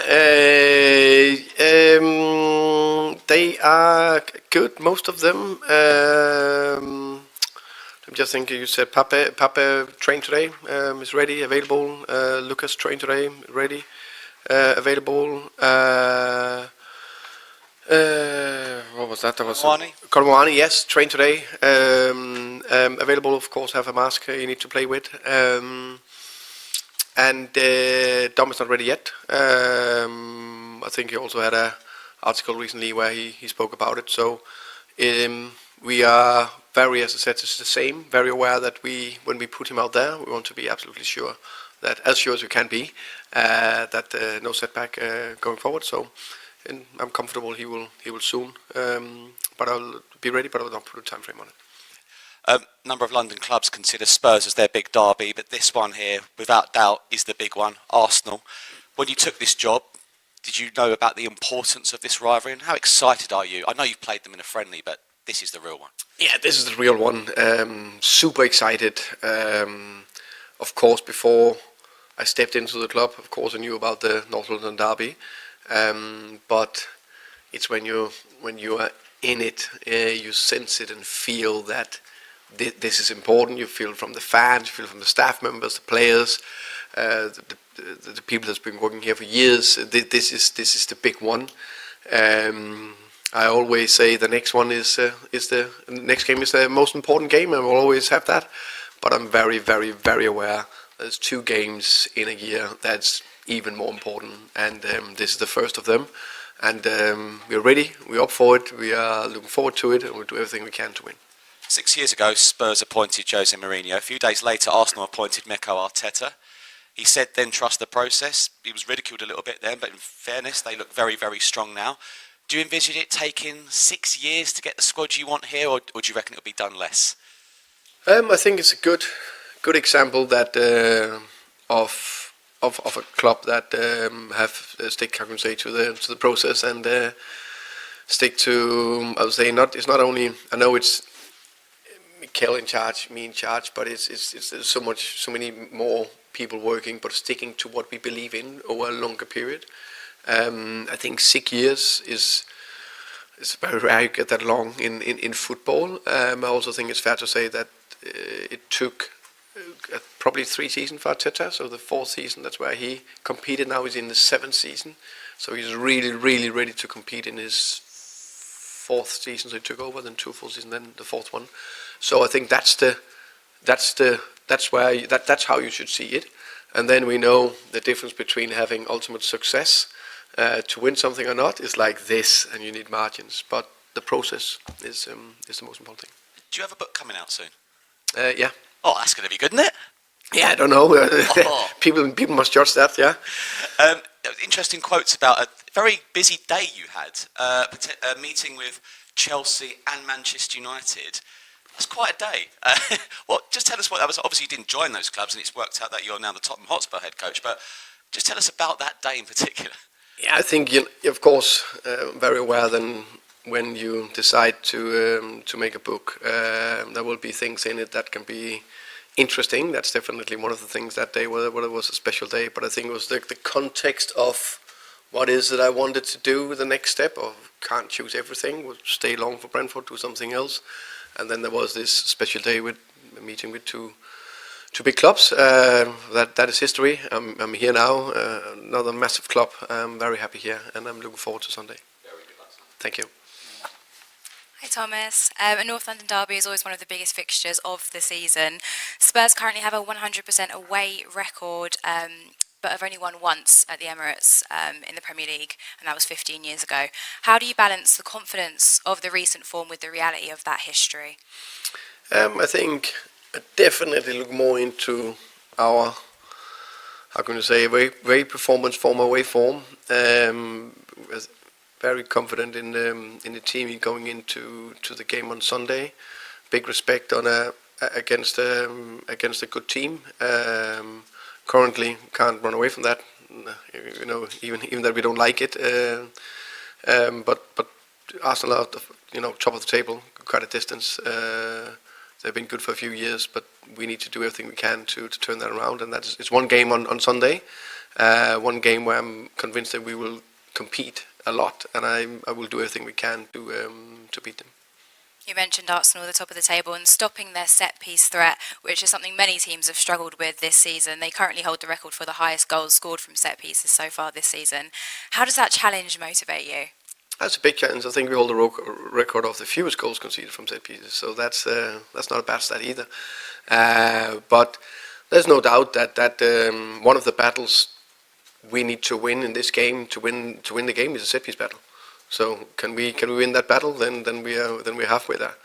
they are good, most of them. I'm just thinking, you said Pape trained today, is ready, available. Lucas trained today, ready, available. What was that? That was Kolomouani, yes, trained today. Available, of course, have a mask you need to play with. And Dom is not ready yet. I think he also had an article recently where he spoke about it. So we are very, as I said, it's the same, very aware that when we put him out there, we want to be absolutely sure that, as sure as we can be, that no setback going forward. So and I'm comfortable he will soon. But I'll be ready, but I will not put a time frame on it.
A number of London clubs consider Spurs as their big derby, but this one here, without doubt, is the big one, Arsenal. When you took this job, did you know about the importance of this rivalry, and how excited are you? I know you've played them in a friendly, but this is the real one.
Yeah, this is the real one. Super excited. Of course, before I stepped into the club, of course I knew about the North London derby, but it's when you are in it, you sense it and feel that this is important. You feel from the fans, you feel from the staff members, the players, the people that's been working here for years. This is the big one. I always say the next one is the next game is the most important game, and we'll always have that. But I'm very, very, very aware there's 2 games in a year that's even more important, and this is the first of them. And we're ready. We're up for it. We are looking forward to it, and we'll do everything we can to win.
6 years ago, Spurs appointed Jose Mourinho. A few days later, Arsenal appointed Mikel Arteta. He said then trust the process. He was ridiculed a little bit then, but in fairness, they look very, very strong now. Do you envisage it taking 6 years to get the squad you want here, or do you reckon it'll be done less?
I think it's a good example that of a club that have stick, I can say, to the process and stick to. I would say it's not only. I know it's Mikel in charge, me in charge, but it's so many more people working, but sticking to what we believe in over a longer period. I think 6 years is very rare you get that long in football. I also think it's fair to say that it took probably 3 seasons for Arteta, so the 4th season, that's where he competed. Now he's in the 7th season, so he's really, really ready to compete in his 4th season. So he took over, then 2 full seasons, then the 4th one. So I think that's how you should see it. And then we know the difference between having ultimate success to win something or not is like this, and you need margins. But the process is the most important thing.
Do you have a book coming out soon?
Yeah.
Oh, that's going to be good, isn't it?
Yeah, I don't know. People must judge that, yeah.
Interesting quotes about a very busy day you had, a meeting with Chelsea and Manchester United. That's quite a day. Just tell us what that was. Obviously, you didn't join those clubs, and it's worked out that you're now the Tottenham Hotspur head coach. But just tell us about that day in particular.
Yeah, I think you're of course very aware then when you decide to make a book, there will be things in it that can be interesting. That's definitely one of the things that day, whether it was a special day. But I think it was the context of what is it I wanted to do the next step, or can't choose everything, would stay long for Brentford, do something else. And then there was this special day with a meeting with two big clubs. That is history. I'm here now, another massive club. I'm very happy here, and I'm looking forward to Sunday. Thank you.
Hi Thomas. A North London derby is always one of the biggest fixtures of the season. Spurs currently have a 100% away record, but have only won once at the Emirates in the Premier League, and that was 15 years ago. How do you balance the confidence of the recent form with the reality of that history?
I think I definitely look more into our, how can you say, away performance form, away form. Very confident in the team going into the game on Sunday. Big respect on against a good team. Currently can't run away from that. You know, even that we don't like it. But Arsenal are top of the table, quite a distance. They've been good for a few years, but we need to do everything we can to turn that around. And it's one game on Sunday, one game where I'm convinced that we will compete a lot, and I will do everything we can to beat them.
You mentioned Arsenal at the top of the table and stopping their set-piece threat, which is something many teams have struggled with this season. They currently hold the record for the highest goals scored from set-pieces so far this season. How does that challenge motivate you?
That's a big challenge. I think we hold the record of the fewest goals conceded from set pieces, so that's not a bad stat either. But there's no doubt that one of the battles we need to win in this game to win the game is a set piece battle. So can we win that battle? Then we're halfway there.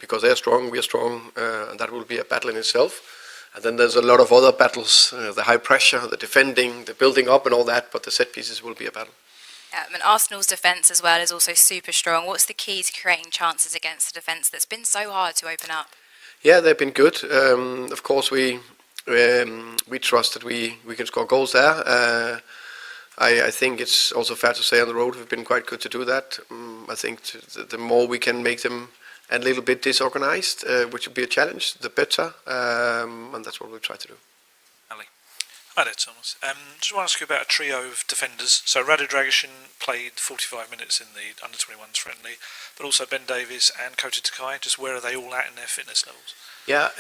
Because they're strong, we are strong, and that will be a battle in itself. And then there's a lot of other battles: the high pressure, the defending, the building up, and all that. But the set pieces will be a battle.
And Arsenal's defence as well is also super strong. What's the key to creating chances against a defence that's been so hard to open up?
Yeah, they've been good. Of course, we trust that we can score goals there. I think it's also fair to say on the road we've been quite good to do that. I think the more we can make them a little bit disorganized, which would be a challenge, the better. And that's what we'll try to do.
Hi there, Thomas. Just want to ask you about a trio of defenders. So Radu Dragic played 45 minutes in the under-21s friendly, but also Ben Davies and Kota Takai. Just where are they all at in their fitness levels?
Yeah,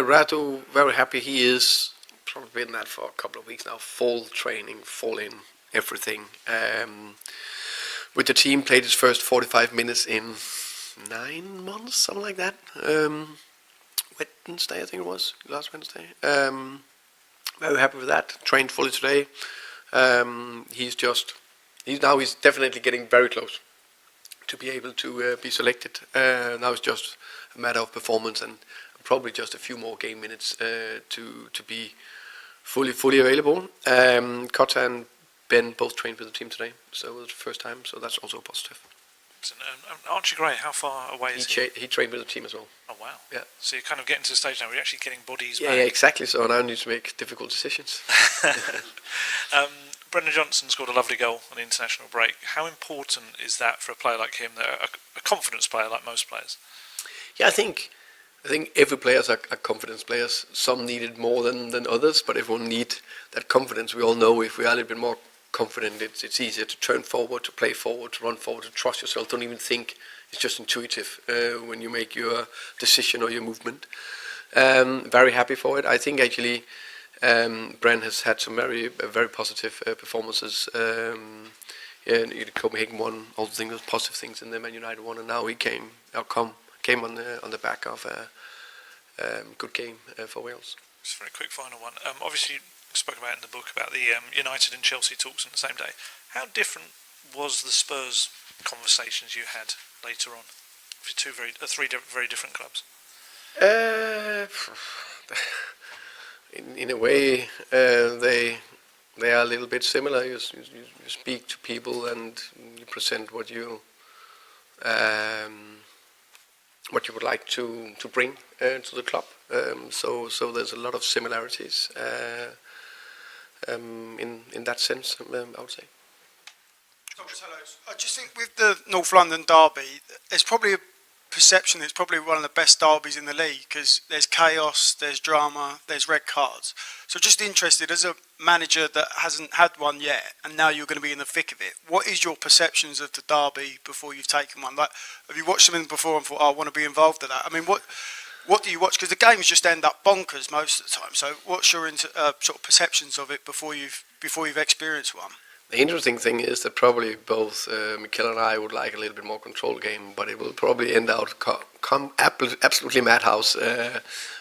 Radu, very happy. He is probably been that for a couple of weeks now. Full training, full in, everything. With the team, played his first 45 minutes in 9 months, something like that. Wednesday, I think it was, last Wednesday. Very happy with that. Trained fully today. He's definitely getting very close to be able to be selected. Now it's just a matter of performance and probably just a few more game minutes to be fully available. Kota and Ben both trained with the team today, so it was the first time. So that's also positive.
Archie Gray, how far away is he?
He trained with the team as well.
Oh wow!
Yeah.
So you're kind of getting to the stage now where you're actually getting bodies back.
Yeah, exactly. So now I need to make difficult decisions.
Brendan Johnson scored a lovely goal on the international break. How important is that for a player like him, a confidence player like most players?
Yeah, I think every players are confidence players. Some need it more than others, but everyone need that confidence. We all know if we are a little bit more confident, it's easier to turn forward, to play forward, to run forward, to trust yourself. Don't even think. It's just intuitive when you make your decision or your movement. Very happy for it. I think actually Bren has had some very positive performances. In Copenhagen won all the things, positive things, and then Man United won, and now he came on the back of a good game for Wales.
Just a very quick final one. Obviously, you spoke about in the book about the United and Chelsea talks on the same day. How different was the Spurs conversations you had later on for three very different clubs?
In a way, they are a little bit similar. You speak to people and you present what what you would like to bring to the club. So there's a lot of similarities in that sense, I would say.
Thomas, hello. I just think with the North London derby, there's probably a perception it's probably one of the best derbies in the league because there's chaos, there's drama, there's red cards. So just interested, as a manager that hasn't had one yet, and now you're going to be in the thick of it, what is your perceptions of the derby before you've taken one? Like, have you watched something before and thought, oh, I want to be involved in that? I mean, what do you watch? Because the games just end up bonkers most of the time. So what's your sort of perceptions of it before you've experienced one?
The interesting thing is that probably both Mikel and I would like a little bit more control game, but it will probably end out absolutely madhouse.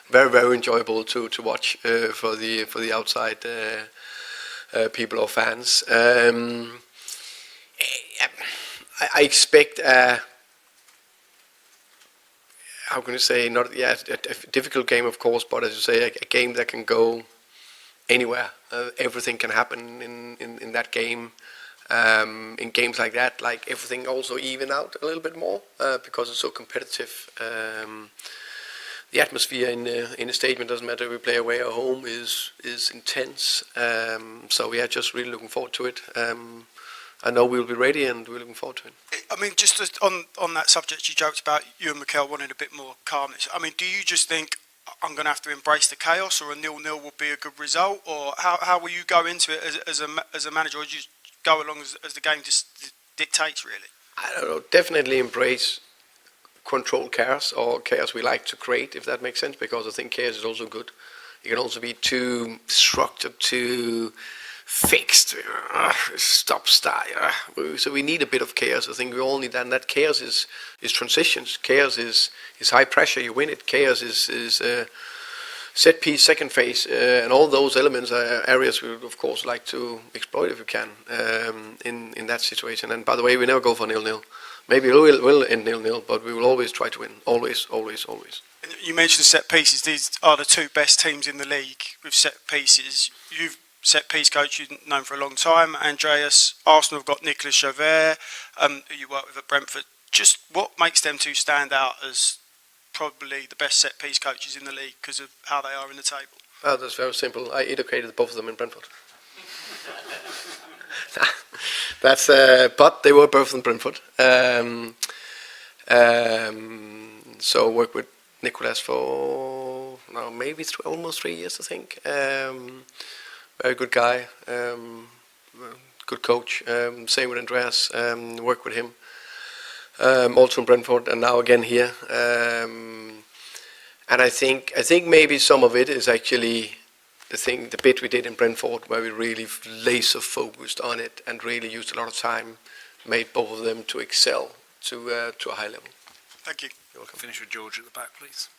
Very, very enjoyable to watch for the outside people or fans. I expect how can you say, not a difficult game, of course, but as you say, a game that can go anywhere. Everything can happen in that game. In games like that, like everything also even out a little bit more because it's so competitive. The atmosphere in the stadium, doesn't matter if we play away or home, is intense. So yeah, just really looking forward to it. I know we'll be ready and we're looking forward to it.
I mean, just on that subject, you joked about you and Mikel wanting a bit more calmness. I mean, do you just think I'm going to have to embrace the chaos, or a 0-0 will be a good result, or how will you go into it as a manager, or do you go along as the game just dictates, really?
I don't know, definitely embrace controlled chaos, or chaos we like to create, if that makes sense, because I think chaos is also good. It can also be too structured, too fixed, stop-start. So we need a bit of chaos. I think we all need that, and that chaos is transitions. Chaos is high pressure, you win it. Chaos is set piece, second phase, and all those elements are areas we would of course like to exploit if we can in that situation. And by the way, we never go for 0-0. Maybe we'll end 0-0, but we will always try to win. Always, always, always.
You mentioned set pieces. These are the two best teams in the league with set pieces. You've set piece coach you've known for a long time, Andreas. Arsenal have got Nicolas Javert, who you work with at Brentford. Just what makes them two stand out as probably the best set piece coaches in the league because of how they are in the table?
Oh, that's very simple. I educated both of them in Brentford. That's but they were both in Brentford. So I worked with Nicolas for maybe almost 3 years, I think. Very good guy, good coach. Same with Andreas. Worked with him also in Brentford, and now again here. And I think maybe some of it is actually the bit we did in Brentford, where we really laser focused on it and really used a lot of time, made both of them to excel to a high level.
Thank you.
You're welcome.
Finish with George at the back, please.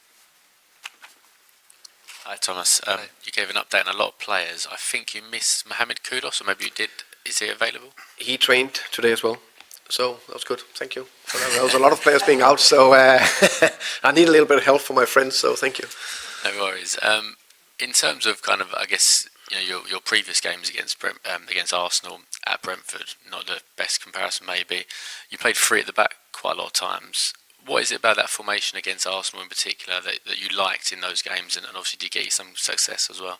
Hi Thomas, you gave an update on a lot of players. I think you missed Mohamed Kudus, or maybe you did. Is he available?
He trained today as well, so that was good. Thank you. There was a lot of players being out, so I need a little bit of help from my friends, so thank you.
No worries. In terms of kind of, I guess, you know, your previous games against Arsenal at Brentford, not the best comparison maybe. You played three at the back quite a lot of times. What is it about that formation against Arsenal in particular that you liked in those games, and obviously did get you some success as well?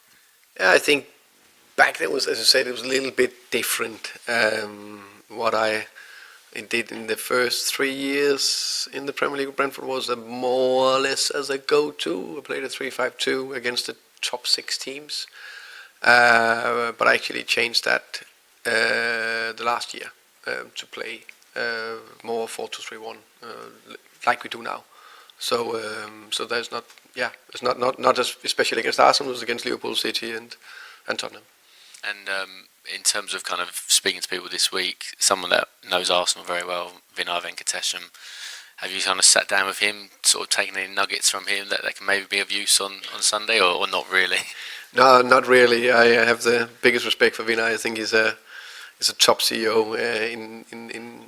Yeah, I think back then was, as I said, it was a little bit different. What I did in the first 3 years in the Premier League with Brentford was more or less as a go-to. I played a 3-5-2 against the top 6 teams, but I actually changed that the last year to play more 4-2-3-1 like we do now. So there's not, it's not as especially against Arsenal, it was against Liverpool, City and Tottenham.
And in terms of kind of speaking to people this week, someone that knows Arsenal very well, Vinay Venkatesham, have you kind of sat down with him, sort of taken any nuggets from him that can maybe be of use on Sunday, or not really?
No, not really. I have the biggest respect for Vinay. I think he's a top CEO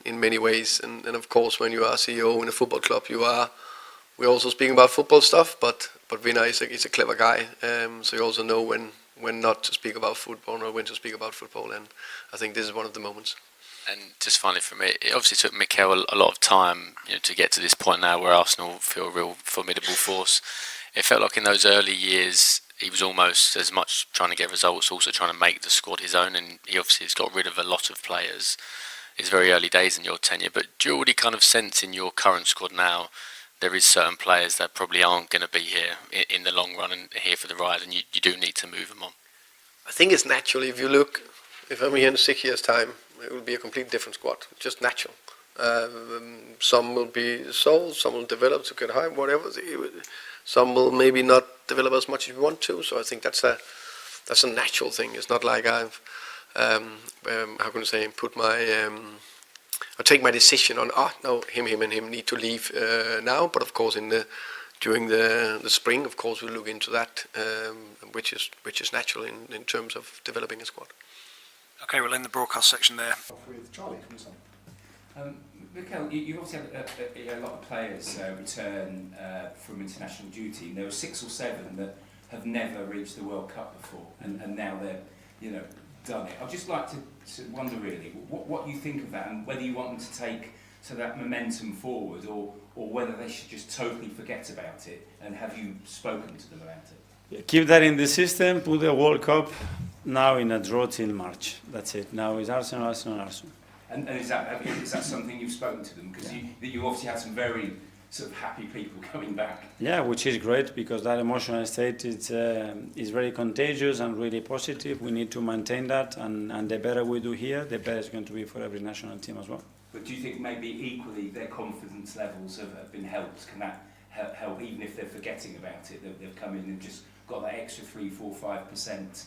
in many ways, and of course when you are CEO in a football club, we're also speaking about football stuff, but Vinay is a clever guy, so you also know when not to speak about football or when to speak about football, and I think this is one of the moments.
And just finally from it obviously took Mikel a lot of time, to get to this point now where Arsenal feel a real formidable force. It felt like in those early years he was almost as much trying to get results, also trying to make the squad his own, and he obviously has got rid of a lot of players. It's very early days in your tenure, but do you already kind of sense in your current squad now there is certain players that probably aren't going to be here in the long run and here for the ride, and you do need to move them on?
I think it's natural. If I'm here in 6 years' time, it will be a completely different squad. Just natural. Some will be sold, some will develop to get high, whatever. Some will maybe not develop as much as we want to. So I think that's a natural thing. It's not like I've put my I take my decision on no, him and him need to leave now. But of course, during the spring, of course, we'll look into that, which is natural in terms of developing a squad.
Okay, we'll end the broadcast section there.
With Charlie from Sun.
Mikel, you obviously had a lot of players return from international duty. And there were 6 or 7 that have never reached the World Cup before, and now they're done it. I'd just like to wonder really what you think of that, and whether you want them to take that momentum forward, or whether they should just totally forget about it. And have you spoken to them about it?
Keep that in the system. Put the World Cup now in a draw till March. That's it. Now it's Arsenal.
And is that something you've spoken to them? Because you obviously had some very sort of happy people coming back.
Yeah, which is great, because that emotional state is very contagious and really positive. We need to maintain that, and the better we do here, the better it's going to be for every national team as well.
But do you think maybe equally their confidence levels have been helped? Can that help, even if they're forgetting about it, they've come in and just got that extra 3, 4, 5%?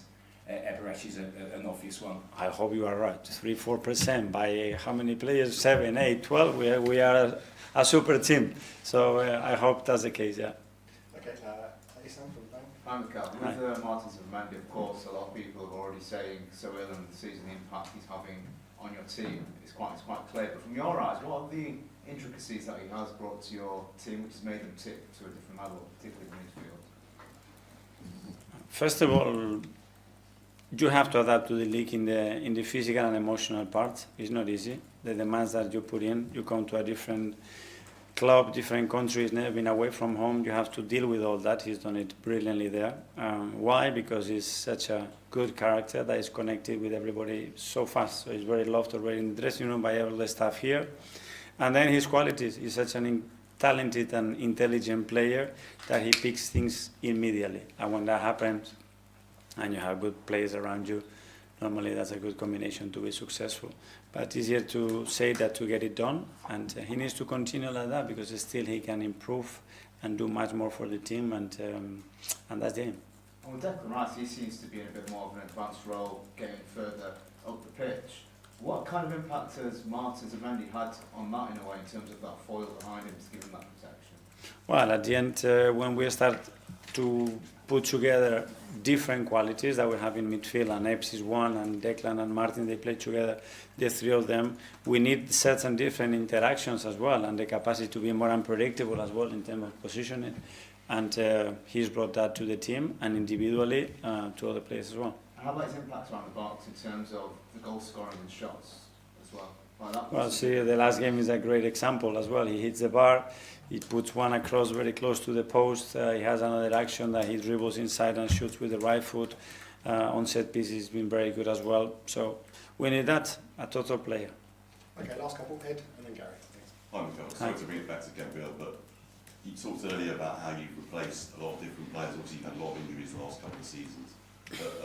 Eberechi is an obvious one.
I hope you are right. 3-4% by how many players? 7, 8, 12. We are a super team. So I hope that's the case. Yeah.
Okay. Asan from the bank.
Hi, Mikel. With Martins of Mandy, of course, a lot of people have already saying so early in the season the impact he's having on your team is quite clear. But from your eyes, what are the intricacies that he has brought to your team, which has made them tick to a different level, particularly in midfield?
First of all, you have to adapt to the league in the physical and emotional part. It's not easy. The demands that you put in, you come to a different club, different country, he's never been away from home. You have to deal with all that. He's done it brilliantly there. Why? Because he's such a good character that is connected with everybody so fast. So he's very loved already in the dressing room by all the staff here. And then his qualities. He's such an talented and intelligent player that he picks things immediately. And when that happens, and you have good players around you, normally that's a good combination to be successful. But it's easier to say that to get it done, and he needs to continue like that, because still he can improve and do much more for the team, and that's the aim.
And with Declan Rice, he seems to be in a bit more of an advanced role, getting further up the pitch. What kind of impact has Martins and Mendy had on that in a way, in terms of that foil behind him to give him that protection?
Well, at the end, when we start to put together different qualities that we have in midfield, and Epps is one, and Declan and Martin, they play together, the 3 of them. We need certain different interactions as well, and the capacity to be more unpredictable as well in terms of positioning. And he's brought that to the team, and individually to other players as well.
How about his impact around the box in terms of the goal scoring and shots as well?
Well, see, the last game is a great example as well. He hits the bar, he puts one across very close to the post. He has another action that he dribbles inside and shoots with the right foot. On set pieces, he's been very good as well. So we need that, a total player.
Okay, last couple, Ed, and then Gary.
Hi, Mikel. Sorry to bring it back to Gabriel, but you talked earlier about how you've replaced a lot of different players. Obviously, you've had a lot of injuries the last couple of seasons. But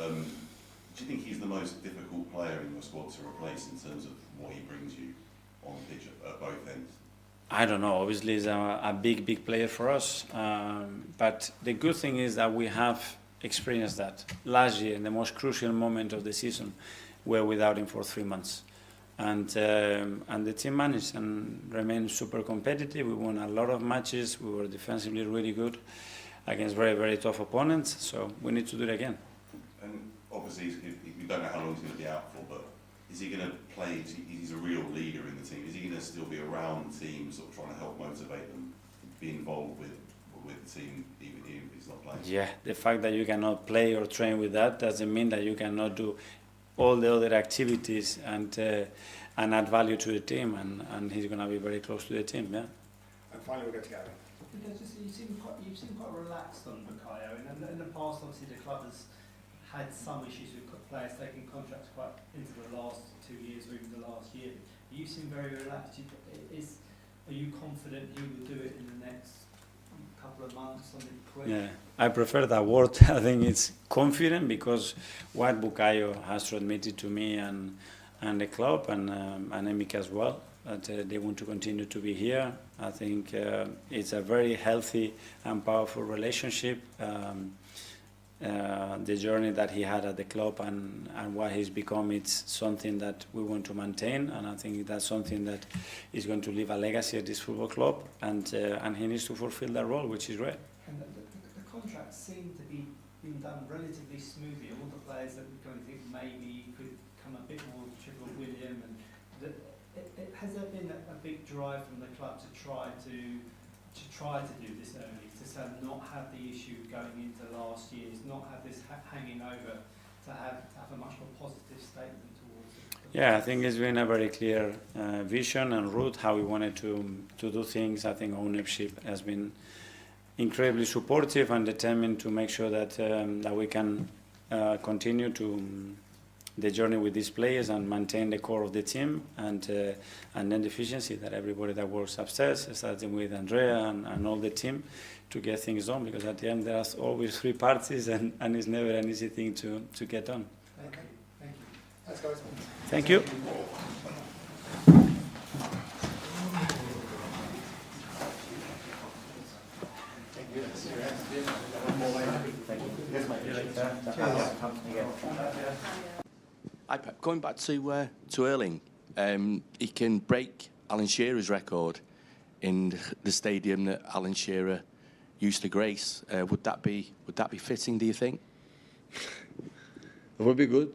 do you think he's the most difficult player in your squad to replace in terms of what he brings you on the pitch at both ends?
I don't know. Obviously, he's a big player for us. But the good thing is that we have experienced that. Last year, in the most crucial moment of the season, we were without him for 3 months. And the team managed and remained super competitive. We won a lot of matches. We were defensively really good against very tough opponents. So we need to do it again.
And obviously, we don't know how long he's going to be out for, but is he going to play? He's a real leader in the team. Is he going to still be around the team, sort of trying to help motivate them, be involved with the team, even if he's not playing?
Yeah, the fact that you cannot play or train with that doesn't mean that you cannot do all the other activities and add value to the team, and he's going to be very close to the team. Yeah.
And finally, we'll go to Gary.
You seem quite relaxed on Bukayo, and in the past, obviously, the club has had some issues with players taking contracts quite into the last 2 years or even the last year. You seem very relaxed. Are you confident he will do it in the next couple of months, something quick?
Yeah, I prefer that word. I think it's confident, because what Bukayo has transmitted to me and the club and Emik as well, that they want to continue to be here. I think it's a very healthy and powerful relationship. The journey that he had at the club and what he's become, it's something that we want to maintain, and I think that's something that is going to leave a legacy at this football club, and he needs to fulfill that role, which is great.
And the contracts seem to be being done relatively smoothly. All the players that we're going to think maybe could come a bit more triple William, and has there been a big drive from the club to try to do this early, to not have the issue going into last year's, not have this hanging over, to have a much more positive statement towards it?
Yeah, I think it's been a very clear vision and route how we wanted to do things. I think ownership has been incredibly supportive and determined to make sure that that we can continue to the journey with these players and maintain the core of the team, and then the efficiency that everybody that works upstairs, starting with Andrea and all the team, to get things done, because at the end there's always three parties, and it's never an easy thing to get done.
Okay, thank you. Let's go.
Thank you.
Hi, Pep. Going back to Erling, he can break Alan Shearer's record in the stadium that Alan Shearer used to grace. Would that be fitting, do you think?
It would be good.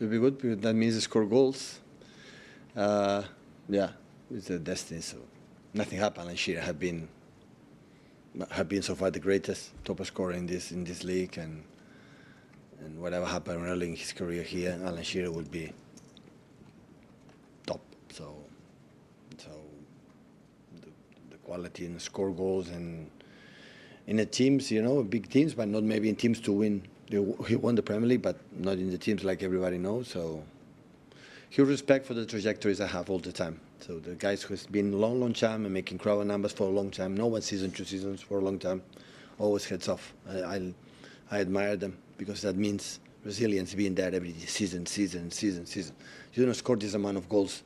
It would be good, because that means he score goals. Yeah, it's a destiny. So nothing happened. Alan Shearer have been so far the greatest top scorer in this league, and whatever happened early in his career here, Alan Shearer would be top. So the quality and score goals, and in the teams, big teams, but not maybe in teams to win. He won the Premier League, but not in the teams like everybody knows. So huge respect for the trajectories I have all the time. So the guys who's been long time and making crowd numbers for a long time, no 1 season, 2 seasons, for a long time, always heads off. I admire them, because that means resilience, being there every season. You don't score this amount of goals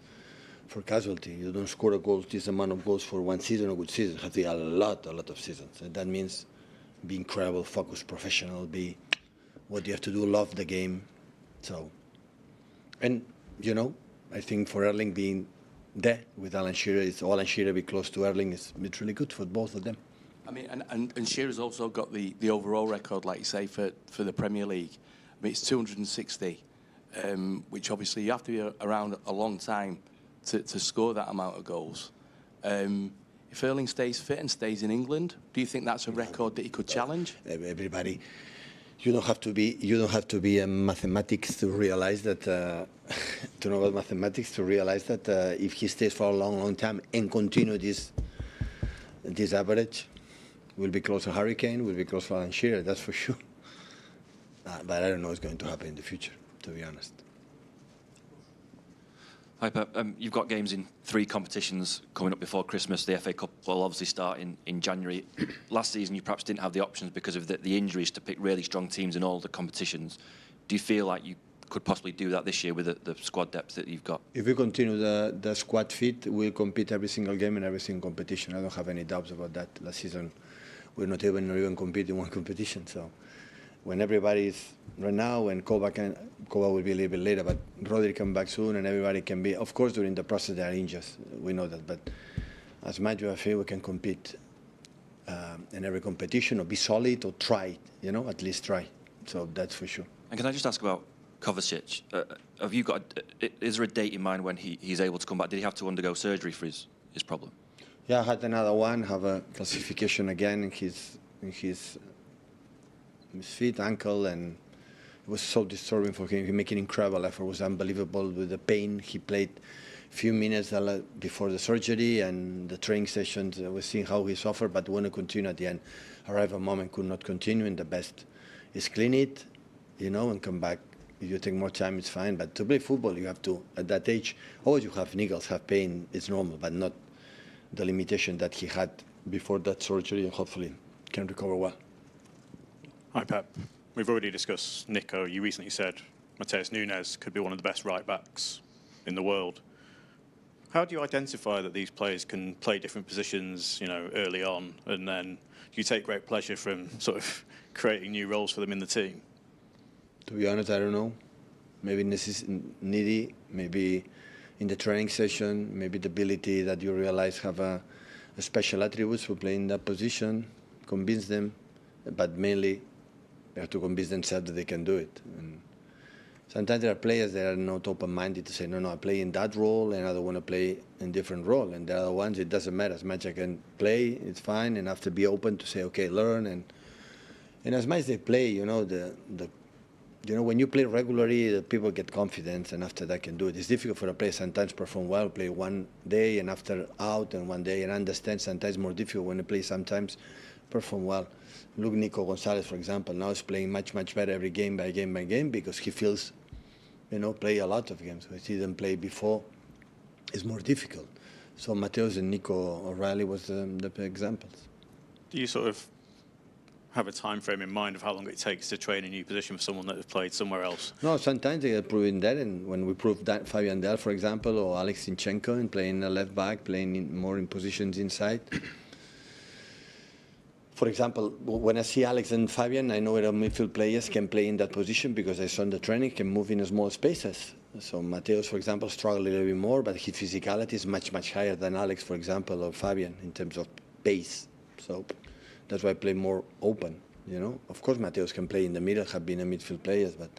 for casualty. You don't score this amount of goals for 1 season, a good season. Have to be a lot of seasons. And that means be incredible, focused, professional, be what you have to do, love the game. So, and I think for Erling being there with Alan Shearer, Alan Shearer be close to Erling, it's really good for both of them.
I mean, and Shearer's also got the overall record, like you say, for the Premier League. I mean, it's 260, which obviously you have to be around a long time to score that amount of goals. If Erling stays fit and stays in England, do you think that's a record that he could challenge?
Everybody, you don't have to be a mathematics to realize that. To know about mathematics to realize that if he stays for a long time and continue this average, will be close to Hurricane, will be close to Alan Shearer, that's for sure. But I don't know what's going to happen in the future, to be honest.
Hi, Pep. You've got games in 3 competitions coming up before Christmas. The FA Cup will obviously start in January. Last season, you perhaps didn't have the options because of the injuries to pick really strong teams in all the competitions. Do you feel like you could possibly do that this year with the squad depth that you've got?
If we continue the squad fit, we'll compete every single game in every single competition. I don't have any doubts about that. Last season, we're not even competing in one competition. So when everybody is right now, and Koba will be a little bit later, but Rodri come back soon, and everybody can be. Of course, during the process there are injuries. We know that, but as much as I feel we can compete in every competition, or be solid, or try. At least try. So that's for sure.
And can I just ask about Kovacic? Have you got? Is there a date in mind when he's able to come back? Did he have to undergo surgery for his problem?
Yeah, I had another one. Have a calcification again in his feet, ankle, and it was so disturbing for him. He made an incredible effort. It was unbelievable with the pain. He played few minutes before the surgery and the training sessions. We're seeing how he suffered, but want to continue at the end. Arrive a moment, could not continue, and the best is clean it, and come back. If you take more time, it's fine. But to play football, you have to, at that age, always you have niggles, have pain, it's normal, but not the limitation that he had before that surgery, and hopefully can recover well.
Hi, Pep. We've already discussed Nico. You recently said Mateus Nunes could be one of the best right-backs in the world. How do you identify that these players can play different positions, early on, and then do you take great pleasure from sort of creating new roles for them in the team?
To be honest, I don't know. Maybe this is needy, maybe in the training session, maybe the ability that you realize have a special attributes for playing that position, convince them, but mainly they have to convince themselves that they can do it. And sometimes there are players that are not open-minded to say, no, I play in that role and I don't want to play in different role. And there are ones, it doesn't matter as much I can play, it's fine, and I have to be open to say, okay, learn. And as much as they play, when you play regularly, the people get confidence, and after that can do it. It's difficult for a player sometimes perform well, play one day and after out and one day, and understand sometimes more difficult when a player sometimes perform well. Look, Nico Gonzalez, for example, now is playing much, much better every game by game by game because he feels, play a lot of games. He didn't play before. It's more difficult. So Mateus and Nico O'Reilly was the examples.
Do you sort of have a time frame in mind of how long it takes to train a new position for someone that has played somewhere else?
No, sometimes they are proving that, and when we proved that, Fabian Del, for example, or Alex Zinchenko, and playing a left back, playing more in positions inside. For example, when I see Alex and Fabian, I know that midfield players can play in that position because I saw in the training can move in small spaces. So Mateus, for example, struggled a little bit more, but his physicality is much, much higher than Alex, for example, or Fabian in terms of pace. So that's why I play more open, Of course, Mateus can play in the middle, have been a midfield players, but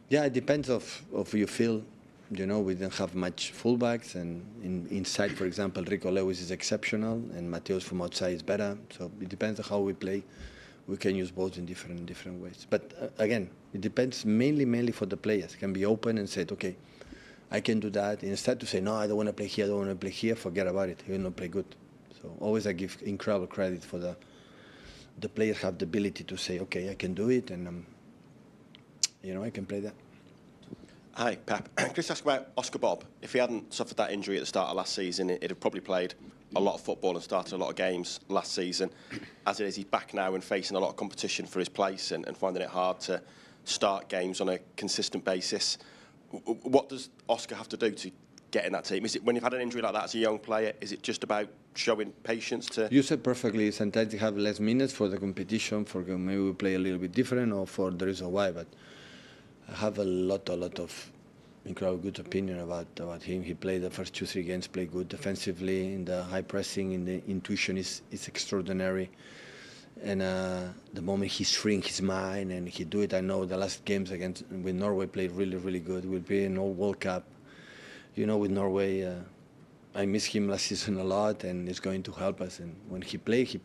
yeah, it depends of you feel, we don't have much fullbacks, and inside, for example, Rico Lewis is exceptional, and Mateus from outside is better. So it depends on how we play. We can use both in different ways. But again, it depends mainly for the players. Can be open and said, okay, I can do that. Instead to say, no, I don't want to play here, I don't want to play here, forget about it. You will not play good. So always I give incredible credit for the players have the ability to say, okay, I can do it, and I can play that.
Hi, Pep. Can I just ask about Oscar Bob? If he hadn't suffered that injury at the start of last season, he'd have probably played a lot of football and started a lot of games last season. As it is, he's back now and facing a lot of competition for his place and finding it hard to start games on a consistent basis. What does Oscar have to do to get in that team? Is it when you've had an injury like that as a young player, is it just about showing patience to...
You said perfectly. Sometimes you have less minutes for the competition, for maybe we play a little bit different, or for the reason why, but I have a lot of incredible good opinion about him. He played the first 2-3 games, played good defensively, in the high pressing, in the intuition is extraordinary. And the moment he's freeing his mind and he do it, I know the last games with Norway played really, really good. We'll be in all World Cup. With Norway, I miss him last season a lot, and it's going to help us. And when he played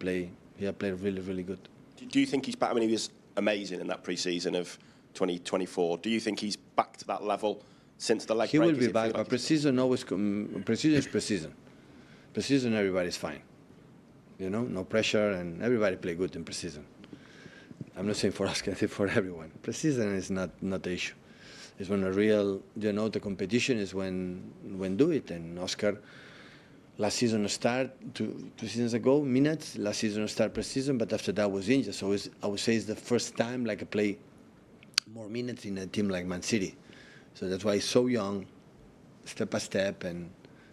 really, really good.
Do you think he's back? I mean, he was amazing in that pre-season of 2024. Do you think he's back to that level since the leg break?
He will be back. But pre-season always pre-season is pre-season. Pre-season, everybody's fine. No pressure, and everybody play good in pre-season. I'm not saying for us, I say for everyone. Pre-season is not the issue. It's when a real, the competition is when do it. And Oscar, last season start, two seasons ago, minutes. Last season start pre-season, but after that was injured. So I would say it's the first time I play more minutes in a team like Man City. So that's why he's so young, step by step, and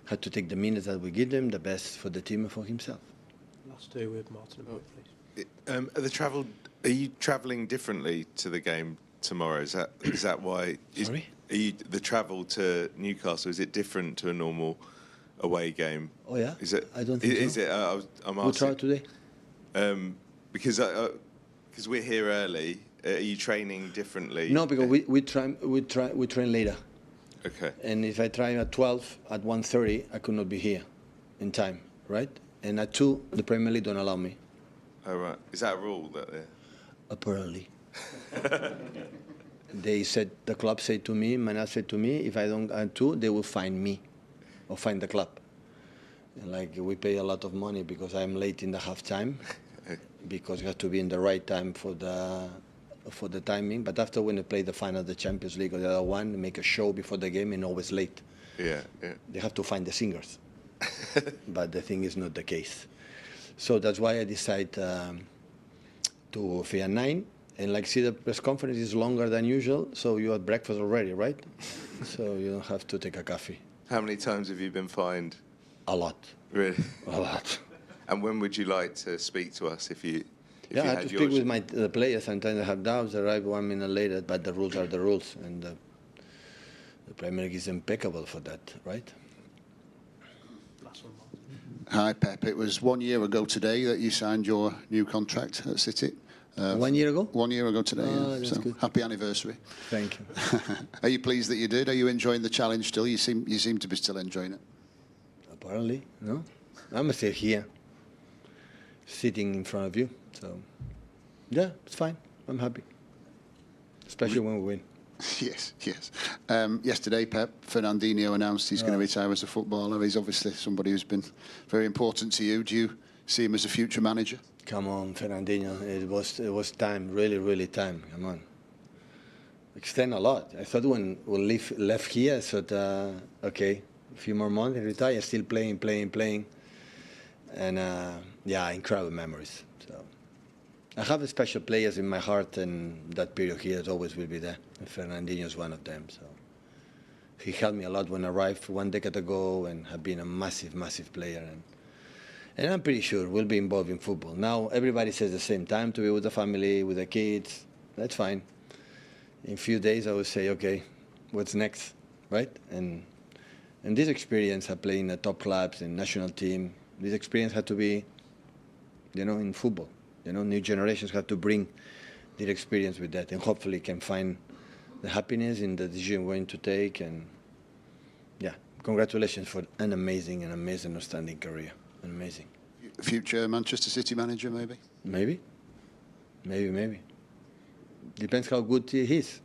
had to take the minutes that we give him, the best for the team and for himself.
Last two with Martin, please.
Are you travelling differently to the game tomorrow? Is that why?
Sorry?
Are you, the travel to Newcastle, is it different to a normal away game?
Oh yeah.
Is it?
I don't think
is
so.
it? I'm asking.
We'll try today.
Because we're here early. Are you training differently?
No, because we train later.
Okay.
And if I try at 12, at 1:30, I could not be here in time, right? And at 2, the Premier League don't allow me.
Oh right. Is that a rule that they're?
Apparently. the club said to me, Manas said to me, if I don't add 2, they will find me or find the club. And like we pay a lot of money because I'm late in the half time, because you have to be in the right time for the timing. But after when they play the final of the Champions League or the other one, they make a show before the game and always late.
Yeah.
They have to find the singers. But the thing is not the case. So that's why I decided to fee at 9. And like, see, the press conference is longer than usual, so you had breakfast already, right? So you don't have to take a coffee.
How many times have you been fined?
A lot.
Really?
A lot.
And when would you like to speak to us if you
I have to speak with the players. Sometimes I have doubts, arrive 1 minute later, but the rules are the rules. And the Premier League is impeccable for that, right?
Hi, Pep. It was 1 year ago today that you signed your new contract at City.
1 year ago?
1 year ago today.
Oh, that's
so
good.
happy anniversary.
Thank you.
Are you pleased that you did? Are you enjoying the challenge still? You seem to be still enjoying it.
Apparently, no. I'm still here, sitting in front of you. So, yeah, it's fine. I'm happy, especially when we win.
Yes. Yesterday, Pep, Fernandinho announced he's going to retire as a footballer. He's obviously somebody who's been very important to you. Do you see him as a future manager?
Come on, Fernandinho. It was time, really time. Come on. Extend a lot. I thought when we left here, I thought, okay, a few more months and retire, still playing. And incredible memories. So I have special players in my heart, and that period here always will be there. And Fernandinho is one of them. So he helped me a lot when I arrived 1 decade ago, and have been a massive player. And I'm pretty sure we'll be involved in football. Now everybody says the same time to be with the family, with the kids. That's fine. In a few days I will say, okay, what's next, right? And this experience of playing at top clubs and national team, this experience had to be, in football. New generations have to bring their experience with that, and hopefully can find the happiness in the decision we're going to take. And congratulations for an amazing, outstanding career. Amazing.
Future Manchester City manager, maybe?
Maybe. Depends how good he is.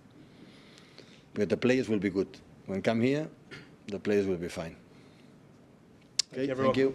But the players will be good. When come here, the players will be fine. Okay, thank you.